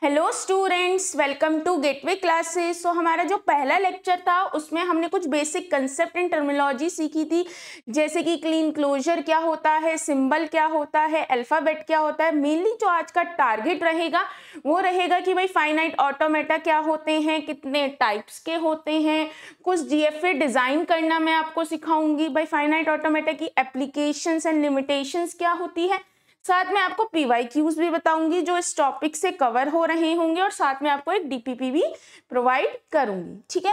Hello students, welcome to Gateway Classes. So हमारा जो पहला लेक्चर था उसमें हमने कुछ बेसिक कंसेप्ट एंड टर्मिनोलॉजी सीखी थी, जैसे कि क्लीन क्लोजर क्या होता है, सिंबल क्या होता है, अल्फाबेट क्या होता है। मेनली जो आज का टारगेट रहेगा वो रहेगा कि भाई फाइनाइट ऑटोमेटा क्या होते हैं, कितने टाइप्स के होते हैं, कुछ जीएफए डिजाइन करना मैं आपको सिखाऊंगी। भाई फाइनाइट ऑटोमेटा की एप्लीकेशंस एंड लिमिटेशंस क्या होती है, साथ में आपको पीवाईक्यूज भी बताऊंगी जो इस टॉपिक से कवर हो रहे होंगे, और साथ में आपको एक डीपीपी भी प्रोवाइड करूंगी। ठीक है,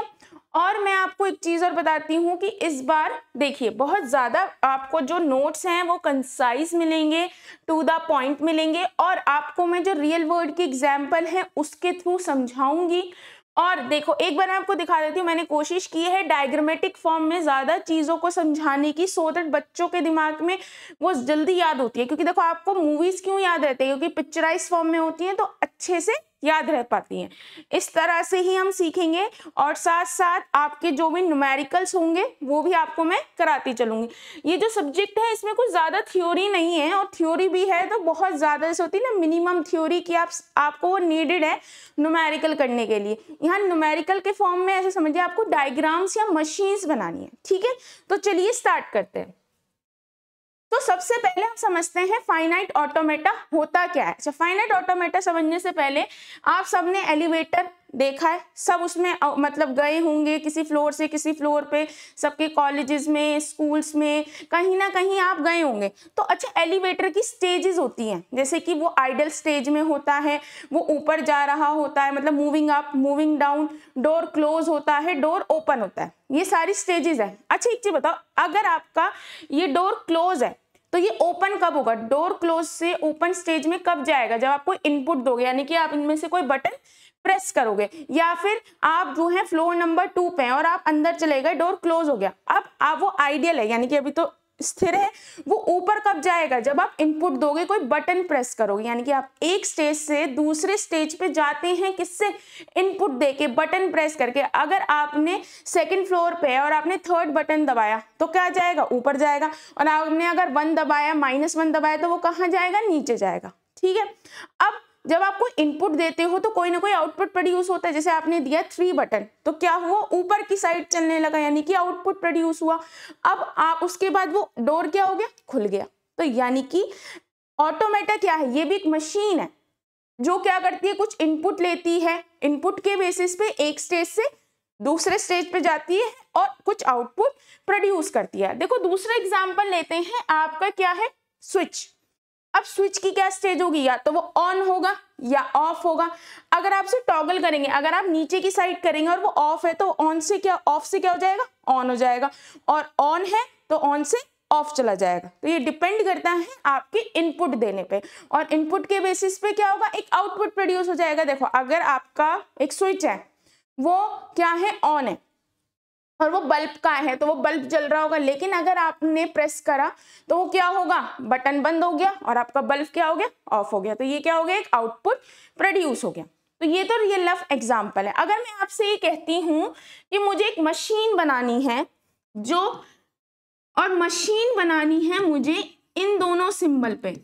और मैं आपको एक चीज और बताती हूँ कि इस बार देखिए बहुत ज्यादा आपको जो नोट्स हैं वो कंसाइज मिलेंगे, टू द पॉइंट मिलेंगे, और आपको मैं जो रियल वर्ल्ड की एग्जाम्पल है उसके थ्रू समझाऊंगी। और देखो एक बार मैं आपको दिखा देती हूँ, मैंने कोशिश की है डायग्रामेटिक फॉर्म में ज्यादा चीजों को समझाने की, सो दैट बच्चों के दिमाग में वो जल्दी याद होती है। क्योंकि देखो आपको मूवीज क्यों याद रहती है, क्योंकि पिक्चराइज फॉर्म में होती हैं तो अच्छे से याद रह पाती हैं। इस तरह से ही हम सीखेंगे, और साथ साथ आपके जो भी न्यूमेरिकल्स होंगे वो भी आपको मैं कराती चलूंगी। ये जो सब्जेक्ट है इसमें कुछ ज्यादा थ्योरी नहीं है, और थ्योरी भी है तो बहुत ज्यादा जैसे होती है ना मिनिमम थ्योरी की आपको वो नीडेड है न्यूमेरिकल करने के लिए। यहाँ न्यूमेरिकल के फॉर्म में ऐसे समझिए आपको डायग्राम्स या मशीन्स बनानी है। ठीक है, तो चलिए स्टार्ट करते हैं। तो सबसे पहले हम समझते हैं फाइनाइट ऑटोमेटा होता क्या है। अच्छा, फाइनाइट ऑटोमेटा समझने से पहले आप सबने एलिवेटर देखा है, सब उसमें मतलब गए होंगे किसी फ्लोर से किसी फ्लोर पे, सबके कॉलेजेस में, स्कूल्स में, कहीं ना कहीं आप गए होंगे। तो अच्छा, एलिवेटर की स्टेजेस होती हैं, जैसे कि वो आइडल स्टेज में होता है, वो ऊपर जा रहा होता है, मतलब moving up, moving down, door close होता है, डोर ओपन होता है, ये सारी स्टेजेस है। अच्छा एक चीज बताओ, अगर आपका ये डोर क्लोज है तो ये ओपन कब होगा? डोर क्लोज से ओपन स्टेज में कब जाएगा? जब आप कोई इनपुट दोगे, यानी कि आप इनमें से कोई बटन प्रेस करोगे, या फिर आप जो है फ्लोर नंबर 2 पे हैं और आप अंदर चले गए, डोर क्लोज हो गया। अब आप वो आइडियल है, यानी कि अभी तो स्थिर है, वो ऊपर कब जाएगा? जब आप इनपुट दोगे, कोई बटन प्रेस करोगे, यानी कि आप एक स्टेज से दूसरे स्टेज पे जाते हैं किससे? इनपुट देके, बटन प्रेस करके। अगर आपने सेकंड फ्लोर पे है और आपने थर्ड बटन दबाया तो क्या जाएगा? ऊपर जाएगा। और आपने अगर 1 दबाया, -1 दबाया, तो वो कहाँ जाएगा? नीचे जाएगा। ठीक है, अब जब आपको इनपुट देते हो तो कोई ना कोई आउटपुट प्रोड्यूस होता है। जैसे आपने दिया 3 बटन, तो क्या हुआ? ऊपर की साइड चलने लगा, यानी कि आउटपुट प्रोड्यूस हुआ। अब आप उसके बाद वो डोर क्या हो गया? खुल गया। तो यानी कि ऑटोमेटा क्या है? ये भी एक मशीन है जो क्या करती है, कुछ इनपुट लेती है, इनपुट के बेसिस पे एक स्टेज से दूसरे स्टेज पे जाती है और कुछ आउटपुट प्रोड्यूस करती है। देखो दूसरा एग्जांपल लेते हैं, आपका क्या है? स्विच। अब स्विच की क्या स्टेज होगी? या तो वो ऑन होगा या ऑफ होगा। अगर आप उसे टॉगल करेंगे, अगर आप नीचे की साइड करेंगे और वो ऑफ है तो ऑन से क्या, ऑफ से क्या हो जाएगा? ऑन हो जाएगा। और ऑन है तो ऑन से ऑफ चला जाएगा। तो ये डिपेंड करता है आपके इनपुट देने पे, और इनपुट के बेसिस पे क्या होगा? एक आउटपुट प्रोड्यूस हो जाएगा। देखो अगर आपका एक स्विच है, वो क्या है? ऑन है, और वो बल्ब का है तो वो बल्ब जल रहा होगा, लेकिन अगर आपने प्रेस करा तो वो क्या होगा? बटन बंद हो गया और आपका बल्ब क्या हो गया? ऑफ हो गया। तो ये क्या हो गया? एक आउटपुट प्रोड्यूस हो गया। तो ये तो रियल लाइफ एग्जांपल है। अगर मैं आपसे ये कहती हूं कि मुझे एक मशीन बनानी है, जो और मशीन बनानी है मुझे इन दोनों सिंबल पे,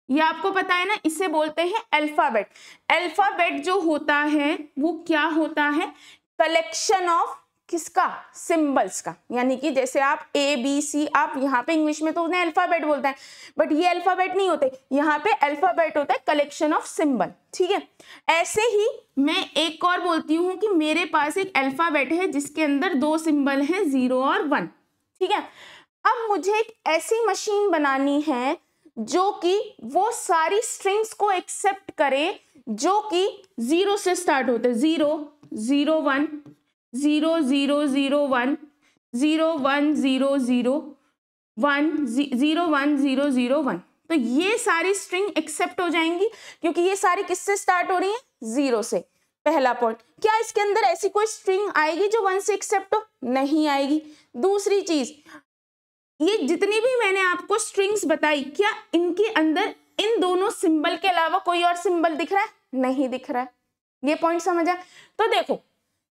ये आपको पता है ना, इसे बोलते हैं अल्फाबेट। अल्फाबेट जो होता है वो क्या होता है? कलेक्शन ऑफ किसका? सिंबल्स का। यानी कि जैसे आप ABC, आप यहाँ पे इंग्लिश में तो उन्हें अल्फाबेट बोलते हैं, बट ये अल्फाबेट नहीं होते, यहाँ पे अल्फाबेट होता है कलेक्शन ऑफ सिंबल। ठीक है, ऐसे ही मैं एक और बोलती हूँ कि मेरे पास एक अल्फाबेट है जिसके अंदर 2 सिंबल हैं, 0 और 1। ठीक है, अब मुझे एक ऐसी मशीन बनानी है जो कि वो सारी स्ट्रिंग्स को एक्सेप्ट करे जो कि 0 से स्टार्ट होते हैं। 0 0 1 0 0 0 1 0 1 0 0 1 0 1 0 0 1। तो ये सारी स्ट्रिंग एक्सेप्ट हो जाएंगी क्योंकि ये सारी किससे स्टार्ट हो रही है? 0 से। पहला पॉइंट, क्या इसके अंदर ऐसी कोई स्ट्रिंग आएगी जो 1 से एक्सेप्ट हो? नहीं आएगी। दूसरी चीज, ये जितनी भी मैंने आपको स्ट्रिंग्स बताई, क्या इनके अंदर इन दोनों सिंबल के अलावा कोई और सिंबल दिख रहा है? नहीं दिख रहा है। ये पॉइंट समझ आया? तो देखो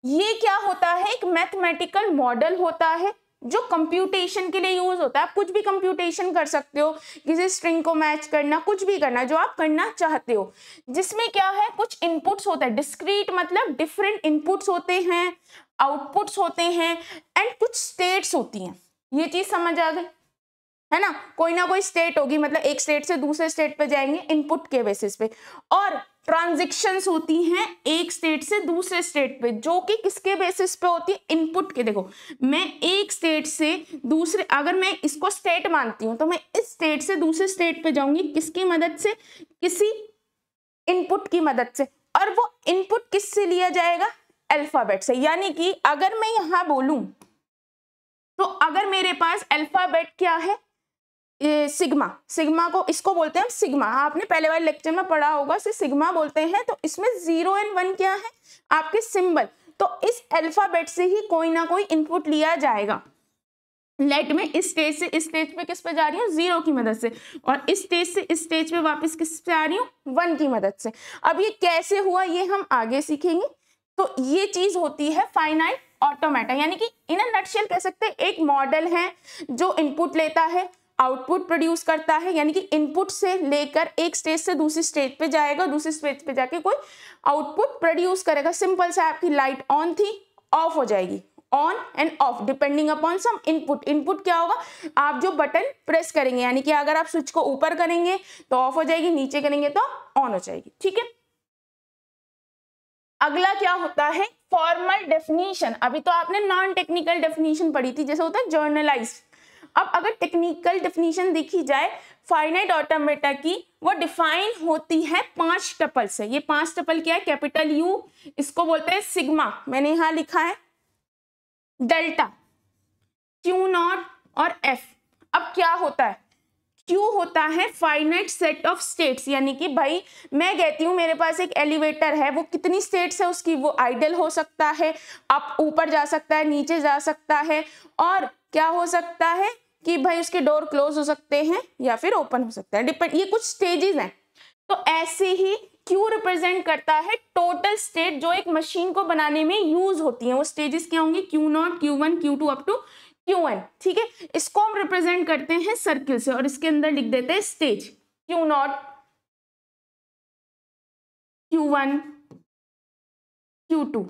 ये क्या होता है? एक मैथमेटिकल मॉडल होता है जो कंप्यूटेशन के लिए यूज होता है। आप कुछ भी कंप्यूटेशन कर सकते हो, किसी स्ट्रिंग को मैच करना, कुछ भी करना जो आप करना चाहते हो, जिसमें क्या है कुछ इनपुट्स होता है, डिस्क्रीट मतलब डिफरेंट इनपुट्स होते हैं, आउटपुट्स होते हैं एंड कुछ स्टेट्स होती हैं। ये चीज समझ आ गई है ना, कोई ना कोई स्टेट होगी, मतलब एक स्टेट से दूसरे स्टेट पे जाएंगे इनपुट के बेसिस पे, और ट्रांजैक्शंस होती हैं एक स्टेट से दूसरे स्टेट पे, जो कि किसके बेसिस पे होती है, इनपुट के। देखो मैं एक स्टेट से दूसरे, अगर मैं इसको स्टेट मानती हूँ तो मैं इस स्टेट से दूसरे स्टेट पे जाऊंगी किसकी मदद से, किसी इनपुट की मदद से, और वो इनपुट किससे लिया जाएगा, अल्फाबेट से। यानी कि अगर मैं यहां बोलूं तो अगर मेरे पास अल्फाबेट क्या है, सिग्मा, सिग्मा को इसको बोलते हैं सिग्मा, आपने पहले वाले लेक्चर में पढ़ा होगा, इसे सिग्मा बोलते हैं। तो इसमें 0 और 1 क्या है, आपके सिंबल। तो इस अल्फाबेट से ही कोई ना कोई इनपुट लिया जाएगा। लेट में इस स्टेज से इस स्टेज पे किस पे जा रही हूँ, 0 की मदद से, और इस स्टेज से इस स्टेज पे वापस किस पे आ रही हूँ, 1 की मदद से। अब ये कैसे हुआ ये हम आगे सीखेंगे। तो ये चीज होती है फाइनाइट ऑटोमेटा, यानी कि इन अ नटशेल कह सकते हैं एक मॉडल है जो इनपुट लेता है, आउटपुट प्रोड्यूस करता है, यानी कि इनपुट से लेकर एक स्टेज से दूसरी स्टेज पे जाएगा, दूसरी स्टेज पे जाके कोई आउटपुट प्रोड्यूस करेगा। सिंपल सा, आपकी लाइट ऑन थी, ऑफ हो जाएगी, on and off depending upon some input. Input क्या होगा, आप जो बटन प्रेस करेंगे, यानी कि अगर आप स्विच को ऊपर करेंगे तो ऑफ हो जाएगी, नीचे करेंगे तो ऑन हो जाएगी। ठीक है, अगला क्या होता है, फॉर्मल डेफिनेशन। अभी तो आपने नॉन टेक्निकल डेफिनेशन पढ़ी थी, जैसे होता है जर्नलाइज। अब अगर टेक्निकल डेफिनेशन देखी जाए फाइनाइट ऑटोमेटा की, वो डिफाइन होती है 5 टपल से। ये 5 टपल क्या है, कैपिटल यू, इसको बोलते हैं सिग्मा, मैंने यहां लिखा है डेल्टा, क्यू नॉट और एफ। अब क्या होता है, क्यू होता है फाइनाइट सेट ऑफ स्टेट्स, यानी कि भाई मैं कहती हूँ मेरे पास एक एलिवेटर है, वो कितनी स्टेट्स है उसकी, वो आइडल हो सकता है, आप ऊपर जा सकता है, नीचे जा सकता है, और क्या हो सकता है कि भाई उसके डोर क्लोज हो सकते हैं या फिर ओपन हो सकता है, डिपेंड, ये कुछ स्टेजेस हैं। तो ऐसे ही क्यू रिप्रेजेंट करता है टोटल स्टेट जो एक मशीन को बनाने में यूज होती है। वो स्टेजेस क्या होंगे, Q naught, Q one, Q two up to Qn। ठीक है, इसको हम रिप्रेजेंट करते हैं सर्किल से, और इसके अंदर लिख देते हैं stage, Q not, Q1, Q2,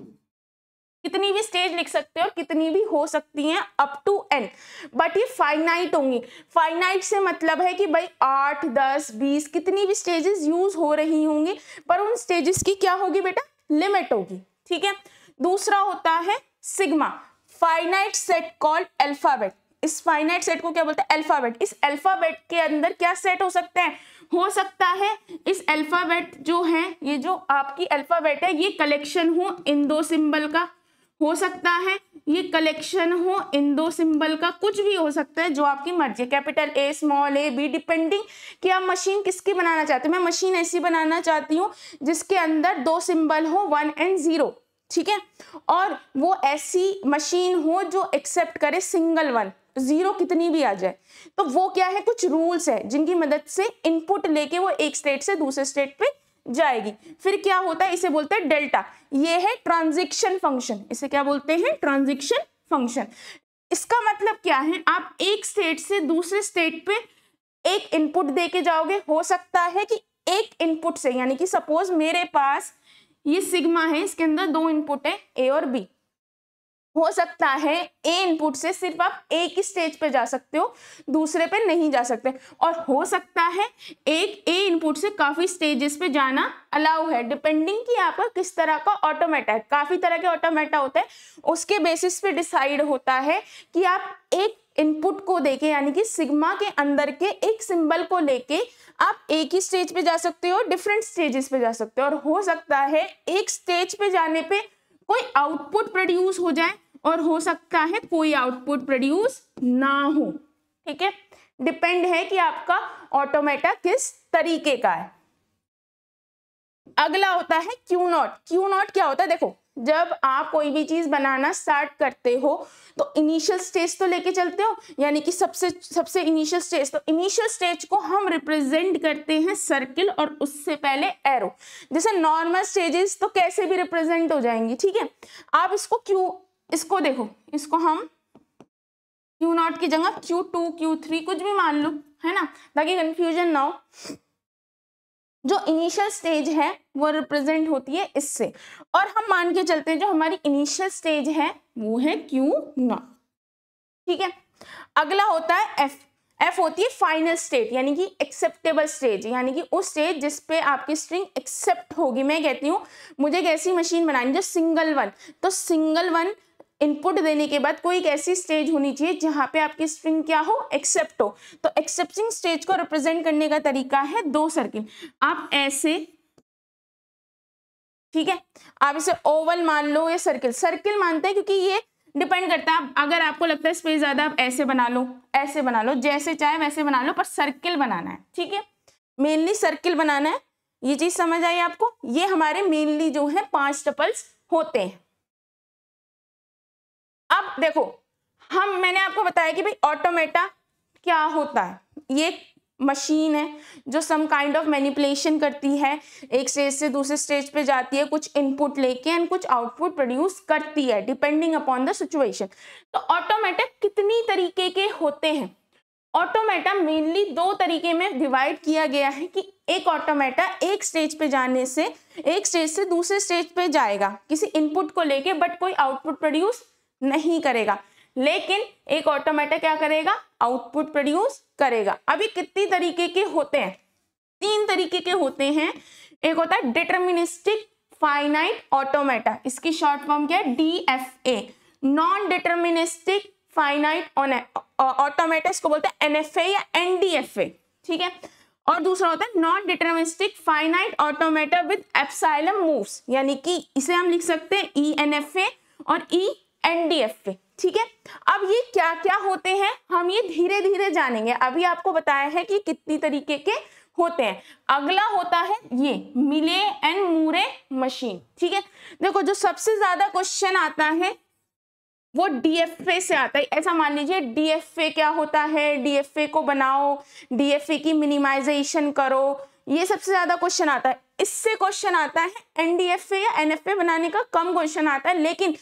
कितनी भी स्टेज लिख सकते हो, कितनी भी हो सकती हैं अप टू n, बट ये फाइनाइट होंगी। फाइनाइट से मतलब है कि भाई 8, 10, 20 कितनी भी स्टेजेस यूज हो रही होंगी, पर उन स्टेजेस की क्या होगी बेटा, लिमिट होगी। ठीक है, दूसरा होता है sigma, finite set called alphabet. इस फाइनाइट सेट को क्या बोलते हैं, अल्फाबेट। इस अल्फाबेट के अंदर क्या सेट हो सकते हैं, हो सकता है इस अल्फाबेट जो है, ये जो आपकी अल्फाबेट है, ये कलेक्शन हो इन 2 सिंबल का, हो सकता है ये कलेक्शन हो इन 2 सिंबल का, कुछ भी हो सकता है जो आपकी मर्जी, capital A, small A, B, depending कि आप मशीन किसकी बनाना चाहते हैं। मैं मशीन ऐसी बनाना चाहती हूँ जिसके अंदर 2 सिंबल हो, 1 एंड 0। ठीक है, और वो ऐसी मशीन हो जो एक्सेप्ट करे सिंगल 1, 0 कितनी भी आ जाए। तो वो क्या है, कुछ रूल्स है जिनकी मदद से इनपुट लेके वो एक स्टेट से दूसरे स्टेट पे जाएगी। फिर क्या होता है, इसे बोलते हैं डेल्टा, ये है ट्रांजिशन फंक्शन। इसे क्या बोलते हैं, ट्रांजिशन फंक्शन। इसका मतलब क्या है, आप एक स्टेट से दूसरे स्टेट पे एक इनपुट दे के जाओगे। हो सकता है कि एक इनपुट से, यानी कि सपोज मेरे पास ये सिग्मा है, इसके अंदर 2 इनपुट है ए और बी, हो सकता है ए इनपुट से सिर्फ आप एक ही स्टेज पे जा सकते हो, दूसरे पे नहीं जा सकते, और हो सकता है एक ए इनपुट से काफी स्टेजेस पे जाना अलाउ है, डिपेंडिंग कि आपका किस तरह का ऑटोमेटा है। काफी तरह के ऑटोमेटा होते हैं, उसके बेसिस पे डिसाइड होता है कि आप एक इनपुट को देके, यानी कि सिग्मा के अंदर के एक सिंबल को लेके आप एक ही स्टेज पे जा सकते हो, डिफरेंट स्टेजेस पे जा सकते हो, और हो सकता है एक स्टेज पे जाने पे कोई आउटपुट प्रोड्यूस हो जाए, और हो सकता है कोई आउटपुट प्रोड्यूस ना हो। ठीक है, डिपेंड है कि आपका ऑटोमेटा किस तरीके का है। अगला होता है क्यू नॉट। क्यू नॉट क्या होता है, देखो जब आप कोई भी चीज बनाना स्टार्ट करते हो तो इनिशियल स्टेज तो लेके चलते हो, यानी कि सबसे इनिशियल स्टेज। तो इनिशियल स्टेज को हम रिप्रेजेंट करते हैं सर्किल और उससे पहले एरो। जैसे नॉर्मल स्टेजेस तो कैसे भी रिप्रेजेंट हो जाएंगी। ठीक है, आप इसको देखो, इसको हम Q0 की जगह Q2 Q3 कुछ भी मान लो, है ना, ताकि कंफ्यूजन ना हो। जो इनिशियल स्टेज है वो रिप्रेजेंट होती है इससे, और हम मान के चलते हैं जो हमारी इनिशियल स्टेज है वो है Q0, ठीक है। अगला होता है F। F होती है फाइनल स्टेट, यानी कि एक्सेप्टेबल स्टेज, यानी कि उस स्टेज जिस पे आपकी स्ट्रिंग एक्सेप्ट होगी। मैं कहती हूँ मुझे एक ऐसी मशीन बनानी जो सिंगल वन, तो सिंगल वन इनपुट देने के बाद कोई एक ऐसी स्टेज होनी चाहिए जहां पे आपकी स्ट्रिंग क्या हो, एक्सेप्ट हो। तो एक्सेप्टिंग स्टेज को रिप्रेजेंट करने का तरीका है 2 सर्किल। आप ऐसे, ठीक है, आप इसे ओवल मान लो या सर्किल। सर्किल मानते हैं क्योंकि ये डिपेंड करता है, अगर आपको लगता है स्पेस ज्यादा आप ऐसे बना लो, ऐसे बना लो, जैसे चाहे वैसे बना लो, पर सर्किल बनाना है, ठीक है, मेनली सर्किल बनाना है। ये चीज समझ आई आपको? ये हमारे मेनली जो है 5 टपल्स होते हैं। अब देखो, मैंने आपको बताया कि भाई ऑटोमेटा क्या होता है। ये मशीन है जो सम काइंड ऑफ मैनिपुलेशन करती है, एक स्टेज से दूसरे स्टेज पे जाती है, कुछ इनपुट लेके एंड कुछ आउटपुट प्रोड्यूस करती है डिपेंडिंग अपॉन द सिचुएशन। तो ऑटोमेटा कितनी तरीके के होते हैं? ऑटोमेटा मेनली 2 तरीके में डिवाइड किया गया है कि एक ऑटोमेटा एक स्टेज पे जाने से, एक स्टेज से दूसरे स्टेज पे जाएगा किसी इनपुट को लेके, बट कोई आउटपुट प्रोड्यूस नहीं करेगा। लेकिन एक ऑटोमेटा क्या करेगा, आउटपुट प्रोड्यूस करेगा। अभी कितनी तरीके के होते हैं? 3 तरीके के होते हैं। एक होता है डिटरमिनिस्टिक फाइनाइट ऑटोमेटा, इसकी शॉर्ट फॉर्म क्या है, DFA। Non deterministic finite automata, इसको बोलते हैं NFA या NDFA, ठीक है। और दूसरा होता है non deterministic finite automata with epsilon moves, यानी कि इसे हम लिख सकते हैं ENFA और ENDFA, ठीक है। अब ये क्या क्या होते हैं हम ये धीरे धीरे जानेंगे। अभी आपको बताया है कि कितनी तरीके के होते हैं। अगला होता है ये मिले एंड मूरे मशीन, ठीक है। देखो, जो सबसे ज्यादा क्वेश्चन आता है वो DFA से आता है। ऐसा मान लीजिए DFA क्या होता है, DFA को बनाओ, DFA की मिनिमाइजेशन करो, ये सबसे ज्यादा क्वेश्चन आता है। इससे क्वेश्चन आता है NDFA या NFA बनाने का कम क्वेश्चन आता है, लेकिन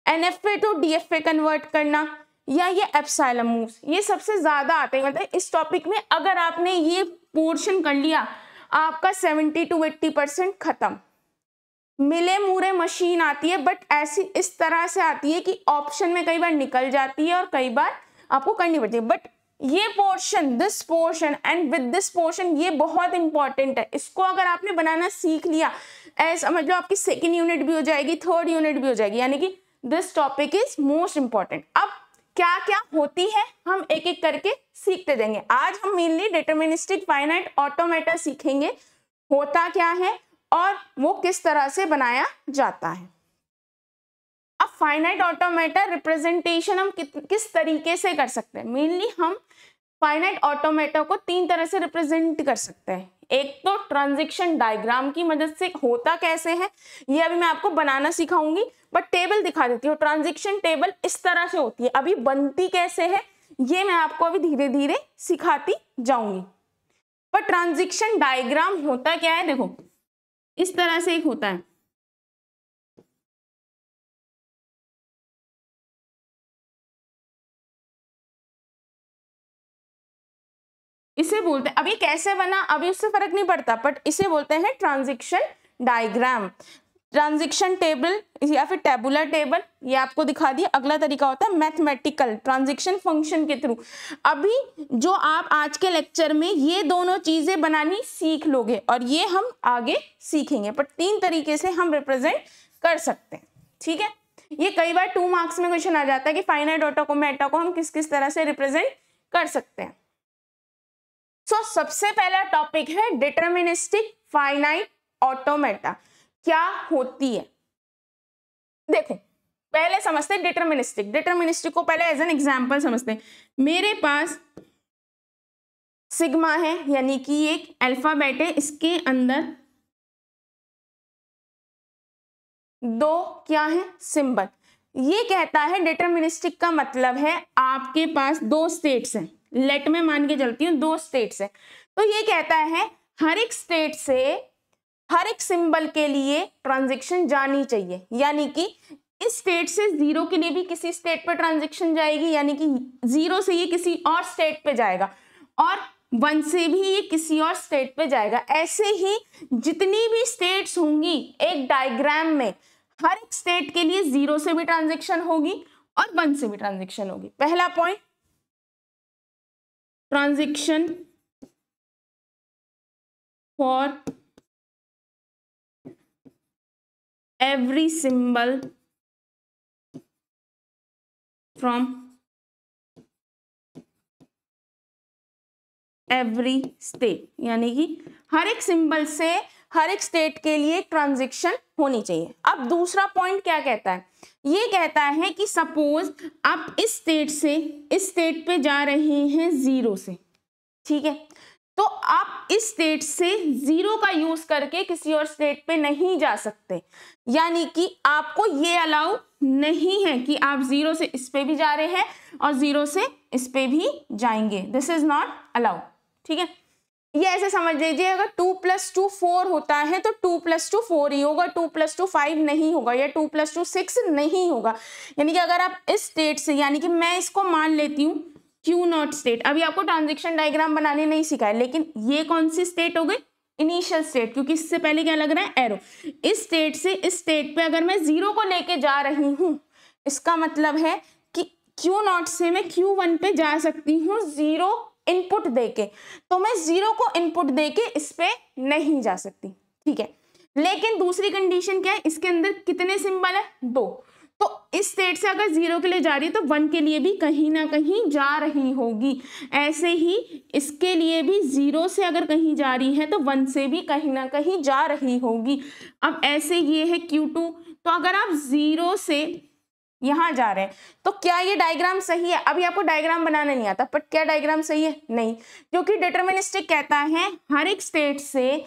NFA टू DFA कन्वर्ट करना या ये एप्सिलॉन मूव्स, ये सबसे ज्यादा आते हैं। मतलब इस टॉपिक में अगर आपने ये पोर्शन कर लिया, आपका 70 to 80% खत्म। मिले मुरे मशीन आती है, बट ऐसी इस तरह से आती है कि ऑप्शन में कई बार निकल जाती है और कई बार आपको करनी पड़ती है। बट ये portion, this portion and with this portion, ये बहुत इंपॉर्टेंट है। इसको अगर आपने बनाना सीख लिया, ऐसा समझ लो आपकी 2nd यूनिट भी हो जाएगी, 3rd यूनिट भी हो जाएगी, यानी कि this topic is most important. अब क्या क्या होती है हम एक एक करके सीखते जाएंगे। आज हम मेनली डिटरमिनिस्टिक फाइनाइट ऑटोमेटा सीखेंगे, होता क्या है और वो किस तरह से बनाया जाता है। अब फाइनाइट ऑटोमेटा रिप्रेजेंटेशन हम किस तरीके से कर सकते हैं। मेनली हम फाइनाइट ऑटोमेटा को 3 तरह से रिप्रेजेंट कर सकते हैं। एक तो ट्रांजैक्शन डायग्राम की मदद से। होता कैसे है ये अभी मैं आपको बनाना सिखाऊंगी, बट टेबल दिखा देती हूँ। ट्रांजैक्शन टेबल इस तरह से होती है, अभी बनती कैसे है ये मैं आपको अभी धीरे धीरे सिखाती जाऊंगी। पर ट्रांजैक्शन डायग्राम होता क्या है, देखो इस तरह से एक होता है। इसे बोलते हैं, अभी कैसे बना अभी उससे फर्क नहीं पड़ता, बट इसे बोलते हैं ट्रांजैक्शन डायग्राम। ट्रांजैक्शन टेबल या फिर टेबुलर टेबल, ये आपको दिखा दिया। अगला तरीका होता है मैथमेटिकल, ट्रांजैक्शन फंक्शन के थ्रू। अभी जो आप आज के लेक्चर में ये दोनों चीजें बनानी सीख लोगे और ये हम आगे सीखेंगे, पर 3 तरीके से हम रिप्रेजेंट कर सकते हैं, ठीक है। ये कई बार 2 मार्क्स में क्वेश्चन आ जाता है कि फाइनाइट ऑटोमेटा को हम किस किस तरह से रिप्रेजेंट कर सकते हैं। सबसे पहला टॉपिक है डिटरमिनिस्टिक फाइनाइट ऑटोमेटा क्या होती है। देखो पहले समझते हैं डिटरमिनिस्टिक। डिटरमिनिस्टिक को पहले एज एन एग्जांपल समझते हैं। मेरे पास सिग्मा है, यानी कि एक अल्फाबेट है, इसके अंदर 2 क्या है, सिंबल। ये कहता है डिटरमिनिस्टिक का मतलब है आपके पास 2 स्टेट्स हैं। लेट में मान के चलती हूँ 2 स्टेट्स हैं, तो ये कहता है हर एक स्टेट से हर एक सिंबल के लिए ट्रांजैक्शन जानी चाहिए, यानी कि इस स्टेट से जीरो के लिए भी किसी स्टेट पे ट्रांजेक्शन जाएगी, यानी कि जीरो से ये किसी और स्टेट पे जाएगा और 1 से भी ये किसी और स्टेट पे जाएगा। ऐसे ही जितनी भी स्टेट्स होंगी एक डायग्राम में, हर एक स्टेट के लिए जीरो से भी ट्रांजेक्शन होगी और 1 से भी ट्रांजेक्शन होगी। पहला point, transaction for every symbol from every state, यानी कि हर एक सिंबल से हर एक स्टेट के लिए ट्रांजेक्शन होनी चाहिए। अब दूसरा पॉइंट क्या कहता है, ये कहता है कि सपोज आप इस स्टेट से इस स्टेट पे जा रहे हैं जीरो से, ठीक है, तो आप इस स्टेट से जीरो का यूज करके किसी और स्टेट पे नहीं जा सकते, यानी कि आपको ये अलाउ नहीं है कि आप जीरो से इस पे भी जा रहे हैं और जीरो से इस पे भी जाएंगे, दिस इज नॉट अलाउड, ठीक है। ये ऐसे समझ लीजिए, अगर 2 + 2 4 होता है तो 2 + 2 4 ही होगा, 2 + 2 5 नहीं होगा, या 2 + 2 6 नहीं होगा। यानी कि अगर आप इस स्टेट से, यानी कि मैं इसको मान लेती हूँ Q0 स्टेट, अभी आपको ट्रांजेक्शन डायग्राम बनाने नहीं सिखाया, लेकिन ये कौन सी स्टेट हो गई, इनिशियल स्टेट, क्योंकि इससे पहले क्या लग रहा है, एरो। इस स्टेट से इस स्टेट पे अगर मैं जीरो को लेके जा रही हूँ, इसका मतलब है कि Q0 से मैं Q1 पे जा सकती हूँ जीरो इनपुट देके, तो मैं जीरो को इनपुट देके इस पे नहीं जा सकती, ठीक है। लेकिन दूसरी कंडीशन क्या है, इसके अंदर कितने सिंबल है, 2, तो इस स्टेट से अगर जीरो के लिए जा रही है तो 1 के लिए भी कहीं ना कहीं जा रही होगी। ऐसे ही इसके लिए भी जीरो से अगर कहीं जा रही है तो 1 से भी कहीं ना कहीं जा रही होगी। अब ऐसे ये है Q2, तो अगर आप जीरो से यहां जा रहे हैं तो क्या ये डायग्राम सही है? अभी आपको डायग्राम बनाना नहीं आता, बट क्या डायग्राम सही है? नहीं, क्योंकि डिटरमिनिस्टिक कहता है हर एक स्टेट से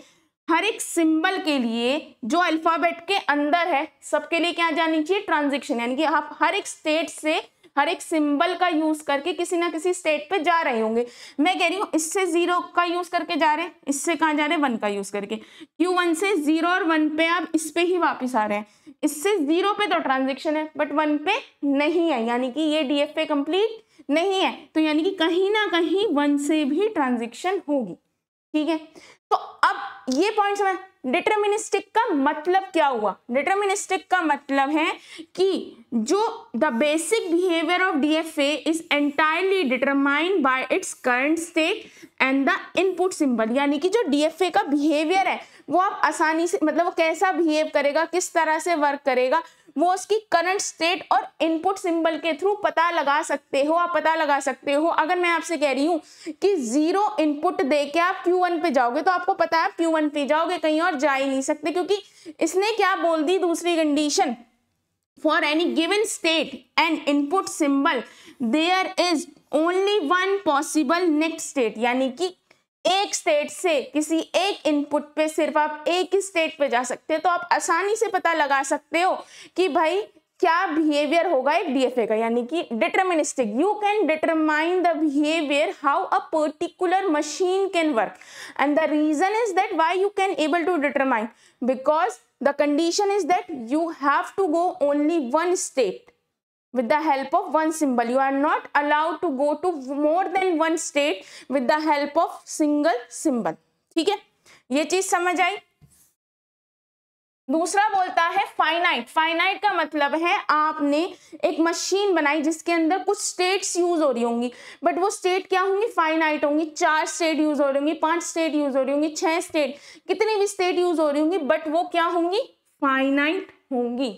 हर एक सिंबल के लिए जो अल्फाबेट के अंदर है सबके लिए क्या जानी चाहिए, ट्रांजेक्शन, यानी कि आप हर एक स्टेट से हर एक सिंबल का यूज करके किसी ना किसी स्टेट पे जा रहे होंगे। मैं कह रही हूँ इससे जीरो का यूज करके जा रहे हैं, इससे कहाँ जा रहे हैं, 1 का यूज करके। Q1 से जीरो और 1 पे आप इस पे ही वापस आ रहे हैं, इससे जीरो पे तो ट्रांजेक्शन है बट 1 पे नहीं है, यानी कि ये DFA कंप्लीट नहीं है, तो यानी कि कहीं ना कहीं 1 से भी ट्रांजेक्शन होगी, ठीक है। तो अब ये पॉइंट समझ, डिटरमिनिस्टिक का मतलब क्या हुआ? डिटरमिनिस्टिक का मतलब है कि जो the basic behaviour of DFA is entirely determined by its current state and the input symbol, यानी कि जो DFA का बिहेवियर है वो आप आसानी से, मतलब वो कैसा बिहेव करेगा, किस तरह से वर्क करेगा, वो उसकी करंट स्टेट और इनपुट सिंबल के थ्रू पता लगा सकते हो। आप पता लगा सकते हो, अगर मैं आपसे कह रही हूँ कि जीरो इनपुट दे के आप Q1 पे जाओगे तो आपको पता है Q1 पे जाओगे, कहीं और जा ही नहीं सकते, क्योंकि इसने क्या बोल दी दूसरी condition, for any given state and input symbol there is only one possible next state, यानी कि एक स्टेट से किसी एक इनपुट पे सिर्फ आप एक ही स्टेट पे जा सकते हो। तो आप आसानी से पता लगा सकते हो कि भाई क्या बिहेवियर होगा एक DFA का, यानी कि deterministic, you can determine the behaviour how a particular machine can work and the reason is that why you can able to determine, because the condition is that you have to go only one state with the help of one symbol. You are not allowed to go to more than one state with the help of single symbol. ठीक है, ये चीज समझ आई। दूसरा बोलता है finite. Finite का मतलब है आपने एक मशीन बनाई जिसके अंदर कुछ स्टेट्स यूज हो रही होंगी, बट वो स्टेट क्या होंगी, फाइनाइट होंगी। 4 स्टेट यूज हो रही होंगी, 5 स्टेट यूज हो रही होंगी, 6 स्टेट, कितनी भी स्टेट यूज हो रही होंगी, बट वो क्या होंगी, फाइनाइट होंगी।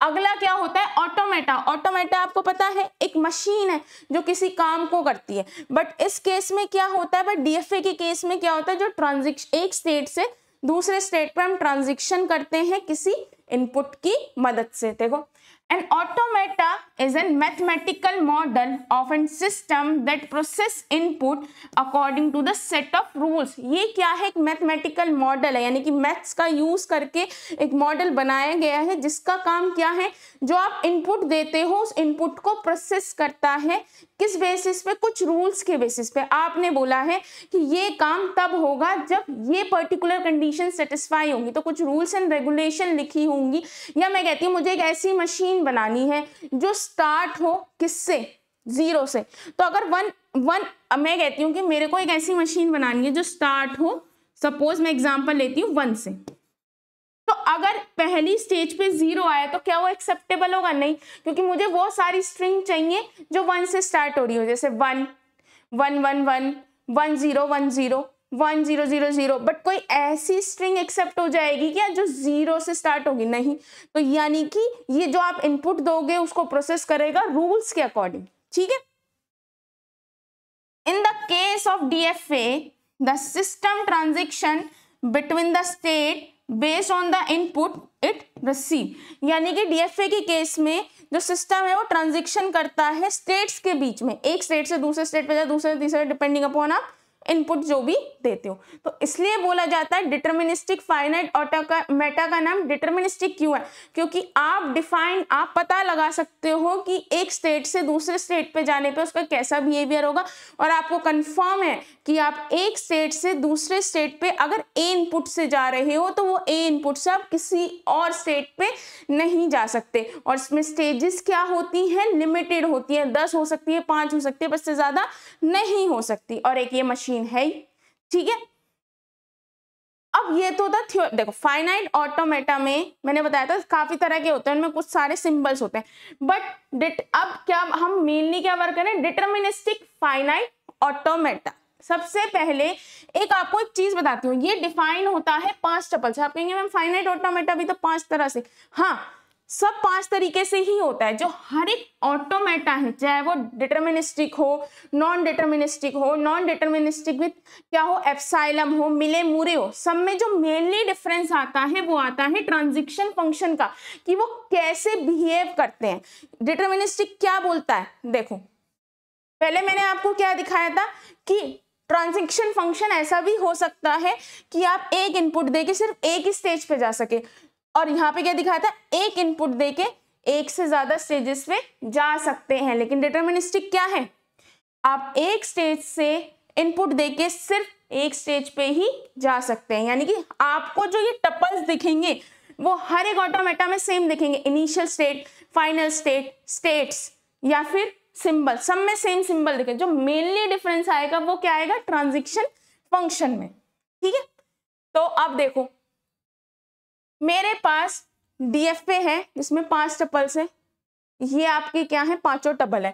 अगला क्या होता है, ऑटोमेटा। ऑटोमेटा आपको पता है एक मशीन है जो किसी काम को करती है, बट इस केस में क्या होता है, बट DFA के केस में क्या होता है, जो ट्रांजेक्शन एक स्टेट से दूसरे स्टेट पे हम ट्रांजिशन करते हैं किसी इनपुट की मदद से। देखो, an automata is a mathematical model of a system that process input according to the set of rules। ये क्या है, एक मैथमेटिकल मॉडल है, यानी कि मैथ्स का यूज करके एक मॉडल बनाया गया है जिसका काम क्या है, जो आप इनपुट देते हो उस इनपुट को प्रोसेस करता है, किस बेसिस पे, कुछ रूल्स के बेसिस पे। आपने बोला है कि ये काम तब होगा जब ये पर्टिकुलर कंडीशन सेटिस्फाई होंगी, तो कुछ रूल्स एंड रेगुलेशन लिखी होंगी, या मैं कहती हूँ मुझे एक ऐसी मशीन मशीन बनानी है जो स्टार्ट हो किससे, 0 से। तो अगर मैं कहती हूँ कि मेरे को एक ऐसी मशीन बनानी है जो स्टार्ट हो, सपोज मैं एग्जांपल लेती हूँ 1 से, तो अगर पहली स्टेज पे 0 आए तो क्या वो एक्सेप्टेबल होगा? नहीं, क्योंकि मुझे वो सारी स्ट्रिंग चाहिए जो 1 से स्टार्ट हो रही हो, जैसे 1 1 1 1 1 0 1 0 1 0 0 0। बट कोई ऐसी स्ट्रिंग एक्सेप्ट हो जाएगी क्या जो 0 से स्टार्ट होगी? नहीं। तो यानी कि ये जो आप इनपुट दोगे उसको प्रोसेस करेगा रूल्स के अकॉर्डिंग, ठीक है। In the case of DFA the system transaction between the state based on the input it receive, यानी कि DFA के केस में जो सिस्टम है वो ट्रांजेक्शन करता है स्टेट्स के बीच में, एक स्टेट से दूसरे स्टेट पे जाए, दूसरे तीसरे, डिपेंडिंग अपॉन आप इनपुट जो भी देते हो। तो इसलिए बोला जाता है डिटर्मिनिस्टिक फाइनाइट ऑटोमेटा का नाम डिटर्मिनिस्टिक क्यों है? क्योंकि आप पता लगा सकते हो कि एक स्टेट से दूसरे स्टेट पे जाने पे उसका कैसा बिहेवियर होगा, और आपको कंफर्म है कि आप एक स्टेट से दूसरे स्टेट पे अगर ए इनपुट से जा रहे हो तो वो ए इनपुट से आप किसी और स्टेट पे नहीं जा सकते। और इसमें स्टेजेस क्या होती हैं? लिमिटेड होती है, 10 हो सकती है, 5 हो सकती है, बस से ज्यादा नहीं हो सकती। और एक ये मशीन है ही, ठीक है। अब ये तो था देखो फाइनाइट ऑटोमेटा में मैंने बताया था काफी तरह के होते हैं, उनमें कुछ सारे सिंबल्स होते हैं, बट अब क्या हम मेनली क्या वर्क करें? Deterministic finite automata. सबसे पहले एक आपको एक चीज बताती हूँ, ये डिफाइन होता है 5 टपल से। आप कहेंगे मैम फाइनाइट ऑटोमेटा भी तो 5 तरह से, हाँ सब 5 तरीके से ही होता है। जो हर एक ऑटोमेटा है, चाहे वो डिटर्मिनिस्टिक हो, नॉन डिटर्मिनिस्टिक हो, नॉन डिटर्मिनिस्टिक विथ क्या हो, एप्सिलम हो, मिले मुरे हो, सब में जो मेनली डिफरेंस आता है वो आता है ट्रांजिशन फंक्शन का, कि वो कैसे बिहेव करते हैं। डिटर्मिनिस्टिक क्या बोलता है? देखो पहले मैंने आपको क्या दिखाया था कि ट्रांजिशन फंक्शन ऐसा भी हो सकता है कि आप एक इनपुट देके सिर्फ एक ही स्टेज पे जा सके, और यहाँ पे क्या दिखाया था? एक इनपुट देके एक से ज्यादा स्टेजेस पे जा सकते हैं। लेकिन डिटर्मिनिस्टिक क्या है? आप एक स्टेज से इनपुट देके सिर्फ एक स्टेज पे ही जा सकते हैं, यानी कि आपको जो ये टपल्स दिखेंगे वो हर एक ऑटोमेटा में सेम दिखेंगे, initial state, final state, states या फिर सिंबल, सब में सेम सिंबल दिखे। जो मेनली डिफरेंस आएगा वो क्या आएगा? ट्रांजिशन फंक्शन में, ठीक है। तो अब देखो मेरे पास DFA है जिसमें 5 टपल्स है, ये आपके क्या है? 5 टपल है।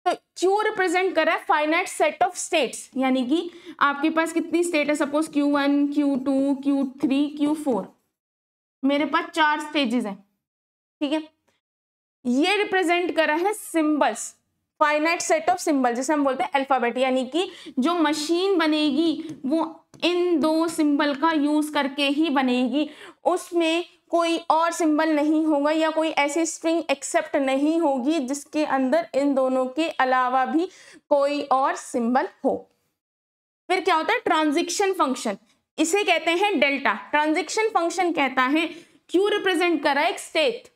तो Q रिप्रेजेंट कर रहा है फाइनाइट सेट ऑफ स्टेट्स, यानी कि आपके पास कितनी स्टेट है? Suppose Q1, Q2, Q3, Q4, मेरे पास 4 स्टेजेस हैं, ठीक है। ये रिप्रेजेंट कर रहा है symbols, finite set of symbol, जिसे हम बोलते हैं अल्फाबेट, यानी कि जो मशीन बनेगी वो इन 2 सिंबल का यूज करके ही बनेगी, उसमें कोई और सिंबल नहीं होगा या कोई ऐसी स्ट्रिंग एक्सेप्ट नहीं होगी जिसके अंदर इन दोनों के अलावा भी कोई और सिंबल हो। फिर क्या होता है? ट्रांजिशन फंक्शन, इसे कहते हैं डेल्टा। ट्रांजिशन फंक्शन कहता है Q रिप्रेजेंट कर रहा है एक स्टेट,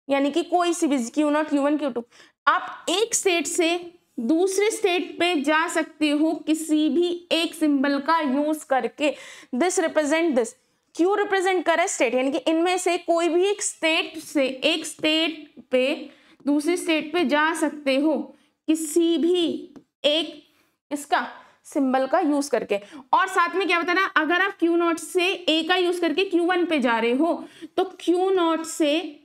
यानी कि कोई सी भी Q0, Q1, Q2, आप एक स्टेट से दूसरे स्टेट पे जा सकते हो किसी भी एक सिंबल का यूज करके। This represent this, Q represent कर रहा है स्टेट, यानी कि इनमें से कोई भी एक स्टेट से एक स्टेट पे दूसरी स्टेट पे जा सकते हो किसी भी एक इसका सिंबल का यूज करके। और साथ में क्या बता रहा है? अगर आप Q0 से A का यूज करके Q1 पे जा रहे हो तो Q0 से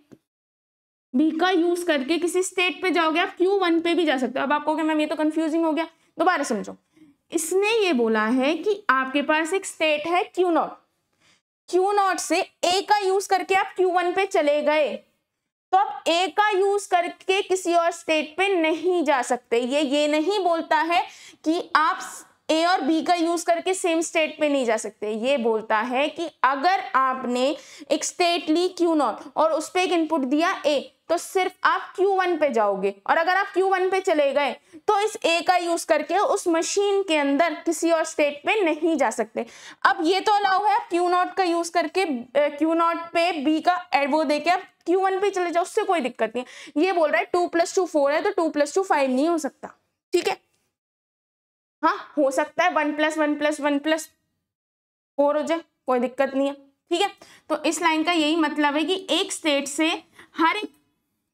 B का यूज करके किसी स्टेट पे जाओगे आप Q1 पे भी जा सकते हो। अब आप कहोगे मैम ये तो कंफ्यूजिंग हो गया, दोबारा समझो। इसने ये बोला है कि आपके पास एक स्टेट है Q0, Q0 से A का यूज करके आप Q1 पे चले गए, तो आप A का यूज करके किसी और स्टेट पे नहीं जा सकते। ये नहीं बोलता है कि आप A और B का यूज करके सेम स्टेट पे नहीं जा सकते, ये बोलता है कि अगर आपने एक स्टेट ली Q0 और उस पे एक इनपुट दिया A, तो सिर्फ आप Q1 पे जाओगे, और अगर आप Q1 पे चले गए तो इस A का यूज करके उस मशीन के अंदर किसी और स्टेट पे नहीं जा सकते। अब ये तो अलाउ है, आप Q0 का यूज करके Q0 पे B का वो देके आप Q1 पे चले जाओ, उससे कोई दिक्कत नहीं है। ये बोल रहा है 2 + 2 4 है तो 2 + 2 5 नहीं हो सकता, ठीक है। हाँ हो सकता है 1 + 1 + 1 + 4 हो जाए, कोई दिक्कत नहीं है, ठीक है। तो इस लाइन का यही मतलब है कि एक स्टेट से हर एक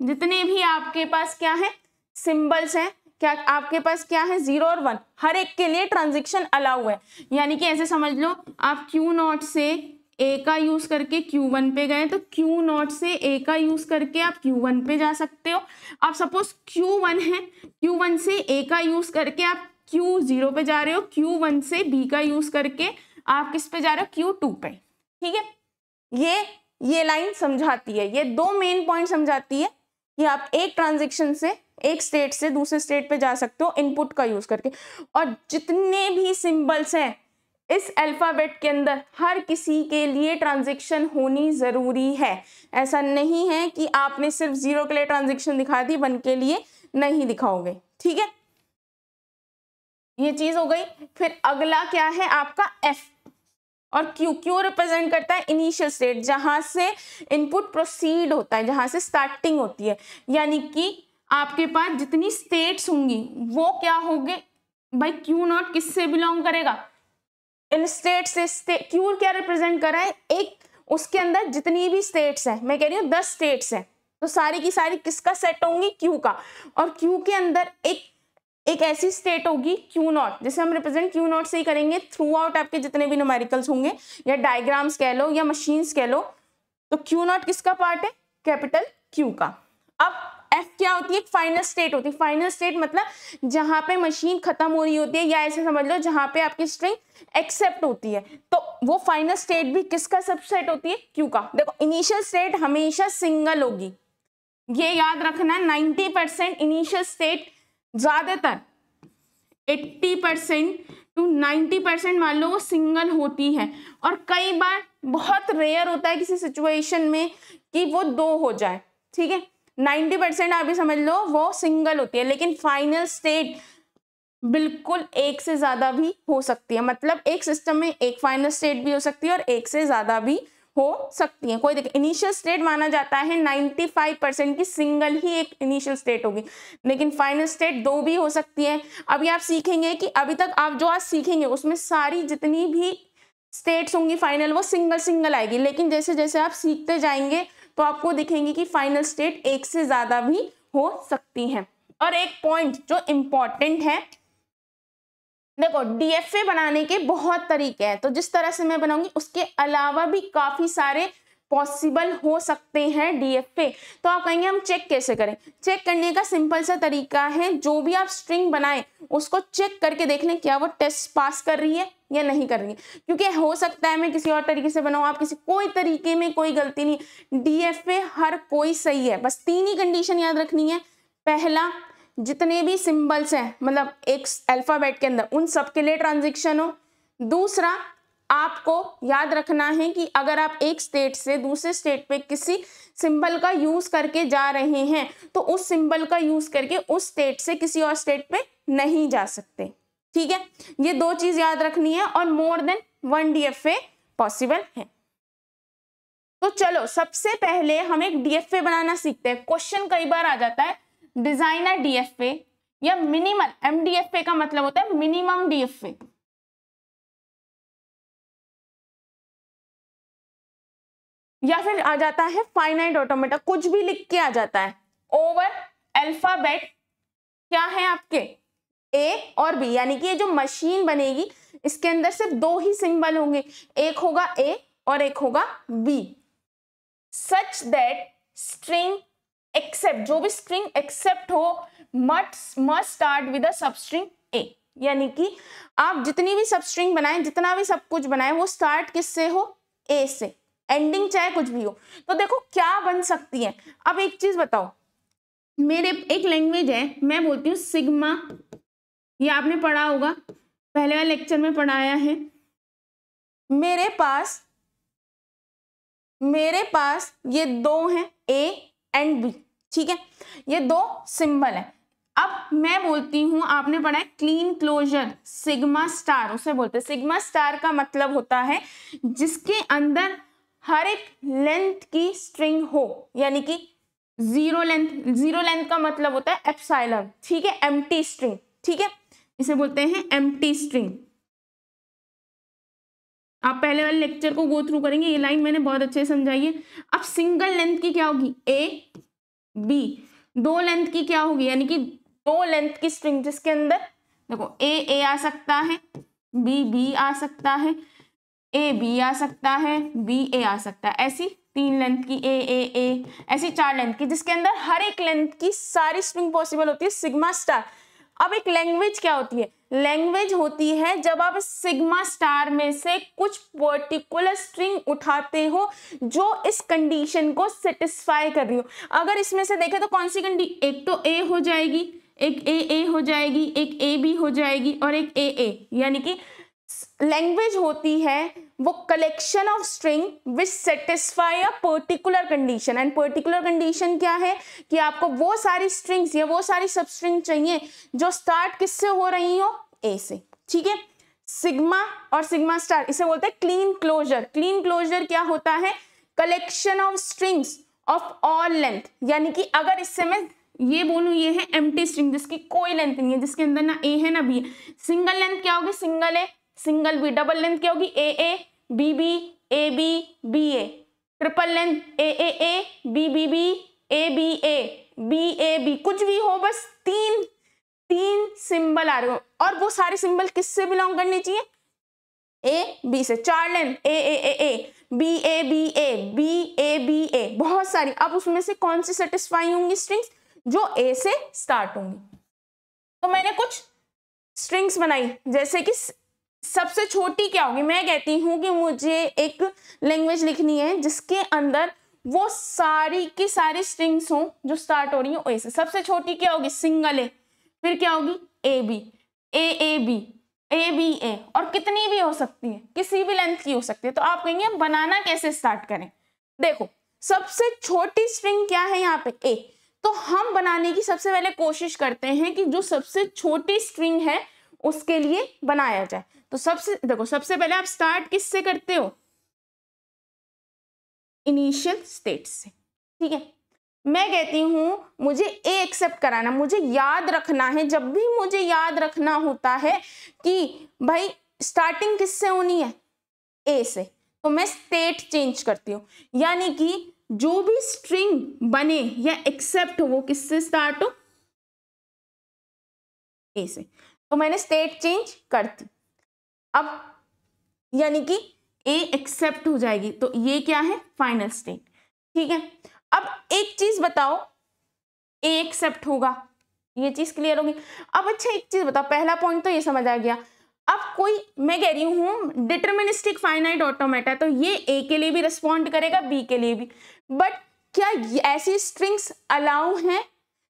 जितने भी आपके पास क्या है सिंबल्स हैं, क्या आपके पास क्या है 0 और 1, हर एक के लिए ट्रांजिशन अलाउ है। यानी कि ऐसे समझ लो आप Q0 से A का यूज करके Q1 पे गए तो Q0 से A का यूज करके आप Q1 पे जा सकते हो। आप सपोज Q1 है, Q1 से A का यूज करके आप Q0 पे जा रहे हो, Q1 से B का यूज करके आप किस पे जा रहे हो Q2 पे। ठीक है, ये लाइन समझाती है, ये दो मेन पॉइंट समझाती है कि आप एक ट्रांजेक्शन से एक स्टेट से दूसरे स्टेट पे जा सकते हो इनपुट का यूज करके। और जितने भी सिंबल्स हैं इस अल्फाबेट के अंदर हर किसी के लिए ट्रांजेक्शन होनी जरूरी है। ऐसा नहीं है कि आपने सिर्फ 0 के लिए ट्रांजेक्शन दिखा दी 1 के लिए नहीं दिखाओगे। ठीक है, ये चीज हो गई। फिर अगला क्या है आपका F और Q रिप्रेजेंट करता है इनिशियल स्टेट, जहां से इनपुट प्रोसीड होता है, जहां से स्टार्टिंग होती है। यानी कि आपके पास जितनी स्टेट्स होंगी वो क्या होंगे भाई, Q0 किससे बिलोंग करेगा, इन स्टेट से। Q क्या रिप्रेजेंट कर रहा है, एक उसके अंदर जितनी भी स्टेट्स हैं, मैं कह रही हूँ 10 स्टेट्स हैं, तो सारी की सारी किसका सेट होंगी Q का। और Q के अंदर एक ऐसी स्टेट होगी Q0, जिसे हम रिप्रेजेंट Q0 से ही करेंगे थ्रू आउट आपके जितने भी न्यूमेरिकल्स होंगे या डायग्राम्स कह लो या मशीन्स कह लो। तो Q0 किसका पार्ट है, कैपिटल Q का। अब F क्या होती है, एक फाइनल स्टेट होती है। फाइनल स्टेट मतलब जहां पे मशीन खत्म हो रही होती है, या ऐसे समझ लो जहां पे आपकी स्ट्रिंग एक्सेप्ट होती है, तो वो फाइनल स्टेट भी किसका सबसेट होती है, Q का। देखो इनिशियल स्टेट हमेशा सिंगल होगी, ये याद रखना। 90% इनिशियल स्टेट, ज्यादातर 80% टू 90% मान लो वो सिंगल होती है। और कई बार बहुत रेयर होता है किसी सिचुएशन में कि वो 2 हो जाए। ठीक है, 90% आप भी समझ लो वो सिंगल होती है, लेकिन फाइनल स्टेट बिल्कुल एक से ज्यादा भी हो सकती है। मतलब एक सिस्टम में एक फाइनल स्टेट भी हो सकती है और एक से ज्यादा भी हो सकती है। कोई देखिए, इनिशियल स्टेट माना जाता है 95% की सिंगल ही एक इनिशियल स्टेट होगी, लेकिन फाइनल स्टेट 2 भी हो सकती है। अभी आप सीखेंगे कि अभी तक आप जो आज सीखेंगे उसमें सारी जितनी भी स्टेट्स होंगी फाइनल वो सिंगल सिंगल आएगी, लेकिन जैसे जैसे आप सीखते जाएंगे तो आपको दिखेंगे कि फाइनल स्टेट एक से ज्यादा भी हो सकती है। और एक पॉइंट जो इंपॉर्टेंट है, देखो डीएफए बनाने के बहुत तरीके हैं, तो जिस तरह से मैं बनाऊंगी उसके अलावा भी काफी सारे पॉसिबल हो सकते हैं डीएफए। तो आप कहेंगे हम चेक कैसे करें, चेक करने का सिंपल सा तरीका है, जो भी आप स्ट्रिंग बनाएं उसको चेक करके देख लें क्या वो टेस्ट पास कर रही है या नहीं कर रही है। क्योंकि हो सकता है मैं किसी और तरीके से बनाऊं, आप किसी कोई तरीके में कोई गलती नहीं, डीएफए हर कोई सही है। बस 3 ही कंडीशन याद रखनी है। पहला, जितने भी सिंबल्स हैं मतलब एक अल्फाबेट के अंदर उन सब के लिए ट्रांजिशन हो। दूसरा, आपको याद रखना है कि अगर आप एक स्टेट से दूसरे स्टेट पे किसी सिंबल का यूज करके जा रहे हैं तो उस सिंबल का यूज करके उस स्टेट से किसी और स्टेट पे नहीं जा सकते। ठीक है, ये 2 चीज याद रखनी है और मोर देन 1 डीएफए पॉसिबल है। तो चलो सबसे पहले हम एक डीएफए बनाना सीखते हैं। क्वेश्चन कई बार आ जाता है डिजाइन अ डीएफए या मिनिमल, एमडीएफए का मतलब होता है मिनिमम डीएफए। या फिर आ जाता है फाइनाइट ऑटोमेटा, कुछ भी लिख के आ जाता है। ओवर अल्फाबेट क्या है आपके ए और बी, यानी कि ये जो मशीन बनेगी इसके अंदर सिर्फ 2 ही सिंबल होंगे, एक होगा ए और एक होगा B. Such that string accept, जो भी स्ट्रिंग एक्सेप्ट हो must start with a substring A. यानी कि आप जितनी भी सबस्ट्रिंग बनाएं, जितना भी सब कुछ बनाएं, वो स्टार्ट किससे हो, ए से, एंडिंग चाहे कुछ भी हो। तो देखो क्या बन सकती है। अब एक चीज बताओ, मेरे एक लैंग्वेज है, मैं बोलती हूँ सिग्मा, ये आपने पढ़ा होगा, पहले वाले लेक्चर में पढ़ाया है। मेरे पास ये 2 हैं ए एंड बी, ठीक है, ये 2 सिंबल है। अब मैं बोलती हूं, आपने पढ़ा है क्लीन क्लोजर सिग्मा स्टार, उसे बोलते हैं। सिग्मा स्टार का मतलब होता है जिसके अंदर हर एक लेंथ की स्ट्रिंग हो, यानी कि 0 लेंथ। 0 लेंथ का मतलब होता है एप्सिलॉन, ठीक है, एम्प्टी स्ट्रिंग, ठीक है, इसे बोलते हैं एम्प्टी स्ट्रिंग। आप पहले वाले लेक्चर को गो थ्रू करेंगे, ये लाइन मैंने बहुत अच्छे से समझाई है। अब सिंगल लेंथ की क्या होगी, ए बी, 2 लेंथ की क्या होगी, यानी कि 2 लेंथ की स्ट्रिंग जिसके अंदर देखो ए आ सकता है, बी आ सकता है, ए बी आ सकता है, बी ए आ सकता है, ऐसी 3 लेंथ की ए, ऐसी 4 लेंथ की, जिसके अंदर हर एक लेंथ की सारी स्ट्रिंग पॉसिबल होती है सिग्मा स्टार। अब एक लैंग्वेज क्या होती है, लैंग्वेज होती है जब आप सिग्मा स्टार में से कुछ पर्टिकुलर स्ट्रिंग उठाते हो जो इस कंडीशन को सेटिस्फाई कर रही हो। अगर इसमें से देखें तो कौन सी कंडीशन, एक तो ए हो जाएगी, एक ए हो जाएगी, एक ए बी हो जाएगी और एक ए, यानी कि लैंग्वेज होती है वो collection of string which satisfy a particular condition. And particular condition क्या है कि आपको वो सारी स्ट्रिंग्स या वो सारी सब स्ट्रिंग चाहिए जो स्टार्ट किससे हो रही हो, ए से। ठीक है, सिग्मा और सिग्मा स्टार इसे बोलते हैं क्लीन क्लोजर। क्लीन क्लोजर क्या होता है, collection of strings of all length, यानी कि अगर इससे मैं ये बोलूं ये है एम्प्टी स्ट्रिंग जिसकी कोई लेंथ नहीं है, जिसके अंदर ना ए है ना बी है, सिंगल लेंथ क्या होगी, single A single B, double length क्या होगी, A B B A, triple length A B A B, कुछ भी हो बस तीन सिंबल आ रहे हो और वो सारे सिंबल किससे बिलोंग करने चाहिए, ए बी से। 4 length A B A B A, बहुत सारी। अब उसमें से कौन सी सेटिस्फाई होंगी स्ट्रिंग्स, जो ए से स्टार्ट होंगी। तो मैंने कुछ स्ट्रिंग्स बनाई, जैसे कि सबसे छोटी क्या होगी, मैं कहती हूं कि मुझे एक लैंग्वेज लिखनी है जिसके अंदर वो सारी की सारी स्ट्रिंग्स हो जो स्टार्ट हो रही हो ए से। सबसे छोटी क्या होगी, सिंगल ए, फिर क्या होगी ए बी ए, और कितनी भी हो सकती है, किसी भी लेंथ की हो सकती है। तो आप कहेंगे बनाना कैसे स्टार्ट करें, देखो सबसे छोटी स्ट्रिंग क्या है यहाँ पे ए, तो हम बनाने की सबसे पहले कोशिश करते हैं कि जो सबसे छोटी स्ट्रिंग है उसके लिए बनाया जाए। तो सबसे पहले आप स्टार्ट किससे करते हो, इनिशियल स्टेट से। ठीक है, मैं कहती हूं मुझे ए एक्सेप्ट कराना, मुझे याद रखना है, जब भी मुझे याद रखना होता है कि भाई स्टार्टिंग किससे होनी है, ए से, तो मैं स्टेट चेंज करती हूँ, यानी कि जो भी स्ट्रिंग बने या एक्सेप्ट हो वो किससे स्टार्ट हो, ए से। तो मैंने स्टेट चेंज करती, अब यानी कि ए एक्सेप्ट हो जाएगी, तो ये क्या है, फाइनल स्टेट। ठीक है, अब एक चीज बताओ, ए एक्सेप्ट होगा, ये चीज क्लियर होगी। अब अच्छा एक चीज बताओ, पहला पॉइंट तो ये समझ आ गया। अब कोई, मैं कह रही हूं डिटरमिनिस्टिक फाइनाइट ऑटोमेटा, तो ये ए के लिए भी रिस्पॉन्ड करेगा, बी के लिए भी, बट क्या ऐसी स्ट्रिंग्स अलाउ हैं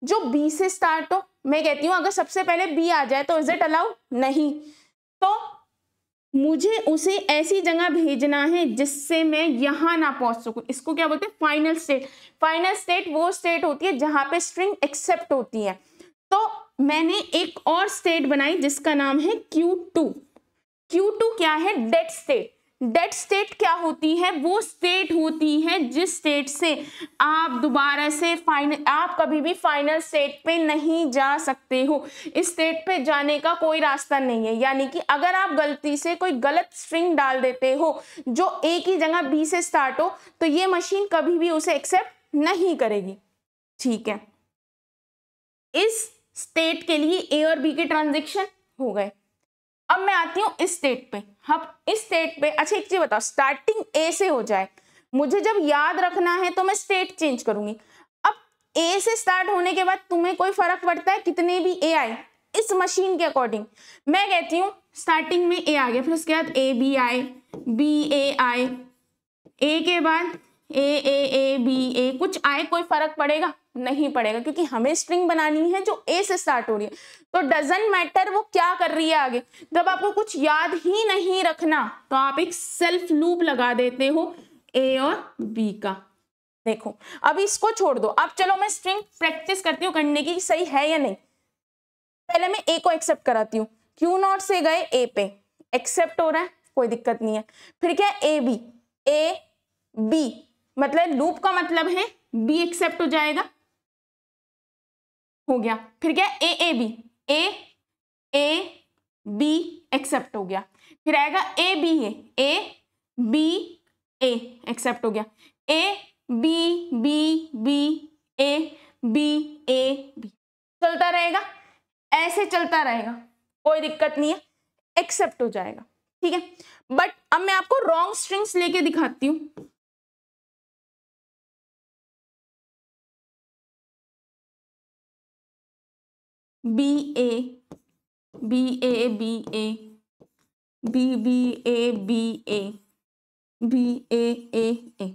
जो बी से स्टार्ट हो? मैं कहती हूं अगर सबसे पहले बी आ जाए तो इज इट अलाउ, नहीं। तो मुझे उसे ऐसी जगह भेजना है जिससे मैं यहां ना पहुंच सकूं, इसको क्या बोलते हैं, फाइनल स्टेट। फाइनल स्टेट वो स्टेट होती है जहां पे स्ट्रिंग एक्सेप्ट होती है। तो मैंने एक और स्टेट बनाई जिसका नाम है Q2। Q2 क्या है, डेड स्टेट। डेड स्टेट क्या होती है, वो स्टेट होती है जिस स्टेट से आप दोबारा से आप कभी भी फाइनल स्टेट पे नहीं जा सकते हो, इस स्टेट पे जाने का कोई रास्ता नहीं है। यानी कि अगर आप गलती से कोई गलत स्ट्रिंग डाल देते हो जो ए की जगह बी से स्टार्ट हो, तो ये मशीन कभी भी उसे एक्सेप्ट नहीं करेगी। ठीक है, इस स्टेट के लिए ए और बी के ट्रांजेक्शन हो गए। अब मैं आती हूं इस स्टेट पे। अब इस स्टेट पे अच्छा एक चीज बताओ, स्टार्टिंग ए से हो जाए, मुझे जब याद रखना है तो मैं स्टेट चेंज करूंगी। अब ए से स्टार्ट होने के बाद तुम्हें कोई फर्क पड़ता है कितने भी ए आए, इस मशीन के अकॉर्डिंग मैं कहती हूँ स्टार्टिंग में ए आ गया, फिर उसके बाद ए बी आए, बी ए आए, ए के बाद ए बी ए, कुछ आए, कोई फर्क पड़ेगा नहीं पड़ेगा, क्योंकि हमें स्ट्रिंग बनानी है जो ए से स्टार्ट हो रही है। तो डजंट मैटर वो क्या कर रही है आगे। जब आपको कुछ याद ही नहीं रखना तो आप एक सेल्फ लूप लगा देते हो ए और बी का। देखो अब इसको छोड़ दो, अब चलो मैं स्ट्रिंग प्रैक्टिस करती हूँ करने की सही है या नहीं। पहले मैं ए को एक्सेप्ट कराती हूँ, Q0 से गए ए पे, एक्सेप्ट हो रहा है, कोई दिक्कत नहीं है। फिर क्या है, ए बी, मतलब लूप का मतलब है बी एक्सेप्ट हो जाएगा, हो गया। फिर क्या है, ए बी एक्सेप्ट हो गया। फिर आएगा ए बी ए एक्सेप्ट हो गया, A B A B A B, चलता रहेगा, ऐसे चलता रहेगा, कोई दिक्कत नहीं है, एक्सेप्ट हो जाएगा, ठीक है। बट अब मैं आपको रॉन्ग स्ट्रिंग्स लेके दिखाती हूं। B A B A B A B B A B A B A A,